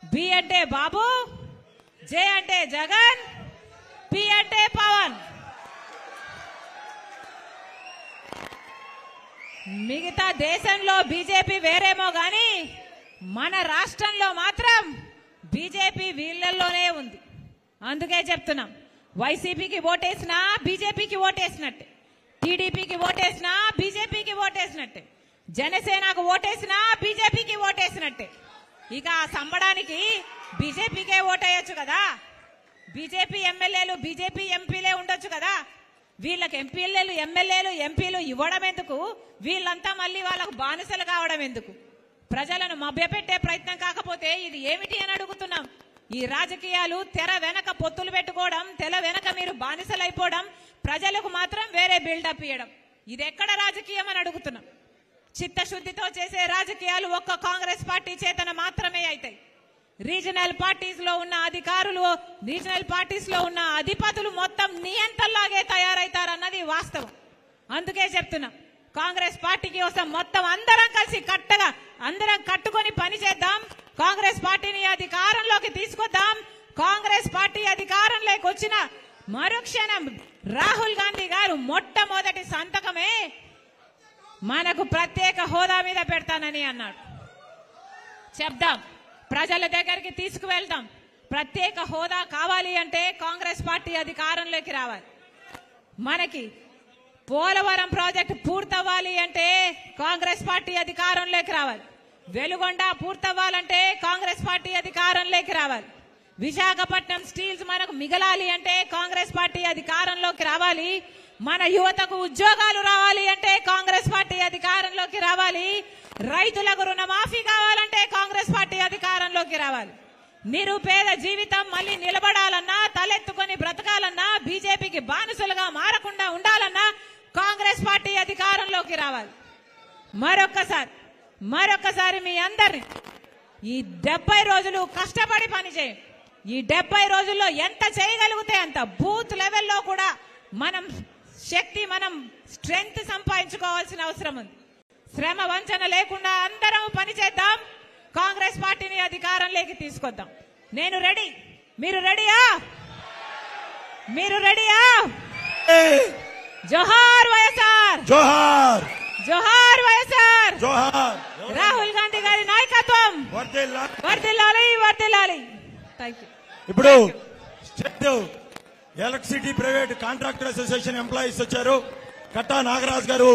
బి అంటే బాబు, జే అంటే జగన్, పి అంటే పవన్. మిగతా దేశంలో బీజేపీ వేరేమో గాని మన రాష్ట్రంలో మాత్రం బీజేపీ వీళ్ళల్లోనే ఉంది. అందుకే చెప్తున్నాం, వైసీపీకి ఓటేసినా బీజేపీకి ఓటేసినట్టే, టీడీపీకి ఓటేసినా బీజేపీకి ఓటేసినట్టే, జనసేనకు ఓటేసినా బీజేపీకి ఓటేసినట్టే. ఇక ఆ సంబడానికి బీజేపీకే ఓటేయొచ్చు కదా. బీజేపీ ఎమ్మెల్యేలు బీజేపీ ఎంపీలే ఉండొచ్చు కదా. వీళ్ళకి ఎంపీలు ఎమ్మెల్యేలు ఎంపీలు ఇవ్వడం ఎందుకు? వీళ్ళంతా మళ్ళీ వాళ్ళకు బానిసలు కావడం ఎందుకు? ప్రజలను మభ్యపెట్టే ప్రయత్నం కాకపోతే ఇది ఏమిటి అని అడుగుతున్నాం. ఈ రాజకీయాలు తెర వెనక పొత్తులు పెట్టుకోవడం, తెర వెనక మీరు బానిసలైపోవడం, ప్రజలకు మాత్రం వేరే బిల్డప్ ఇవ్వడం, ఇది ఎక్కడ రాజకీయం అని అడుగుతున్నాం. చిత్తశుద్ధితో చేసే రాజకీయాలు ఒక్క కాంగ్రెస్ పార్టీ చేతన మాత్రమే అవుతాయి. రీజనల్ పార్టీస్ లో ఉన్న అధికారులు, రీజనల్ పార్టీస్ లో ఉన్న అధిపతులు మొత్తం నియంతల్లాగే తయారైతారన్నది వాస్తవం. అందుకే చెప్తున్నాం, కాంగ్రెస్ పార్టీకి కోసం మొత్తం అందరం కలిసి అందరం కట్టుకొని పని చేద్దాం. కాంగ్రెస్ పార్టీని అధికారంలోకి తీసుకొద్దాం. కాంగ్రెస్ పార్టీ అధికారంలోకి వచ్చిన మరుక్షణం రాహుల్ గాంధీ గారు మొట్టమొదటి సంతకమే మనకు ప్రత్యేక హోదా మీద పెడతానని అన్నాడు. చెప్దాం, ప్రజల దగ్గరికి తీసుకువెళ్తాం. ప్రత్యేక హోదా కావాలి అంటే కాంగ్రెస్ పార్టీ అధికారంలోకి రావాలి. మనకి పోలవరం ప్రాజెక్టు పూర్తవ్వాలి అంటే కాంగ్రెస్ పార్టీ అధికారంలోకి రావాలి. వెలుగొండ పూర్తవ్వాలంటే కాంగ్రెస్ పార్టీ అధికారంలోకి రావాలి. విశాఖపట్నం స్టీల్స్ మనకు మిగలాలి అంటే కాంగ్రెస్ పార్టీ అధికారంలోకి రావాలి. మన యువతకు ఉద్యోగాలు రావాలి అంటే కాంగ్రెస్ పార్టీ అధికారంలోకి రావాలి. రైతులకు రుణమాఫీ కావాలంటే కాంగ్రెస్ పార్టీ అధికారంలోకి రావాలి. నిరుపేద జీవితం మళ్ళీ నిలబడాలన్నా, తలెత్తుకొని బ్రతకాలన్నా, బీజేపీకి బానిసలుగా మారకుండా ఉండాలన్నా కాంగ్రెస్ పార్టీ అధికారంలోకి రావాలి. మరొక్కసారి మీ అందరినీ ఈ 70 రోజులు కష్టపడి పనిచేయండి. ఈ 70 రోజుల్లో ఎంత చేయగలిగితే అంత బూత్ లెవెల్లో కూడా మనం స్ట్రెంగ్త్ సంపాదించుకోవాల్సిన అవసరం ఉంది. శ్రమ వంచన లేకుండా అందరం పనిచేద్దాం. కాంగ్రెస్ పార్టీని అధికారంలోకి తీసుకొద్దాం. నేను రెడీ, మీరు రెడీయా? జోహార్ వైఎస్ఆర్, జోహార్ జోహార్ వైఎస్ఆర్, జోహార్. రాహుల్ గాంధీ గారి నాయకత్వం వర్ధిల్లాలి, వర్ధిల్లాలి. థాంక్యూ. ఇప్పుడు state electricity private contractor association employees వచ్చారు. కట్టా నాగరాజ్ గారు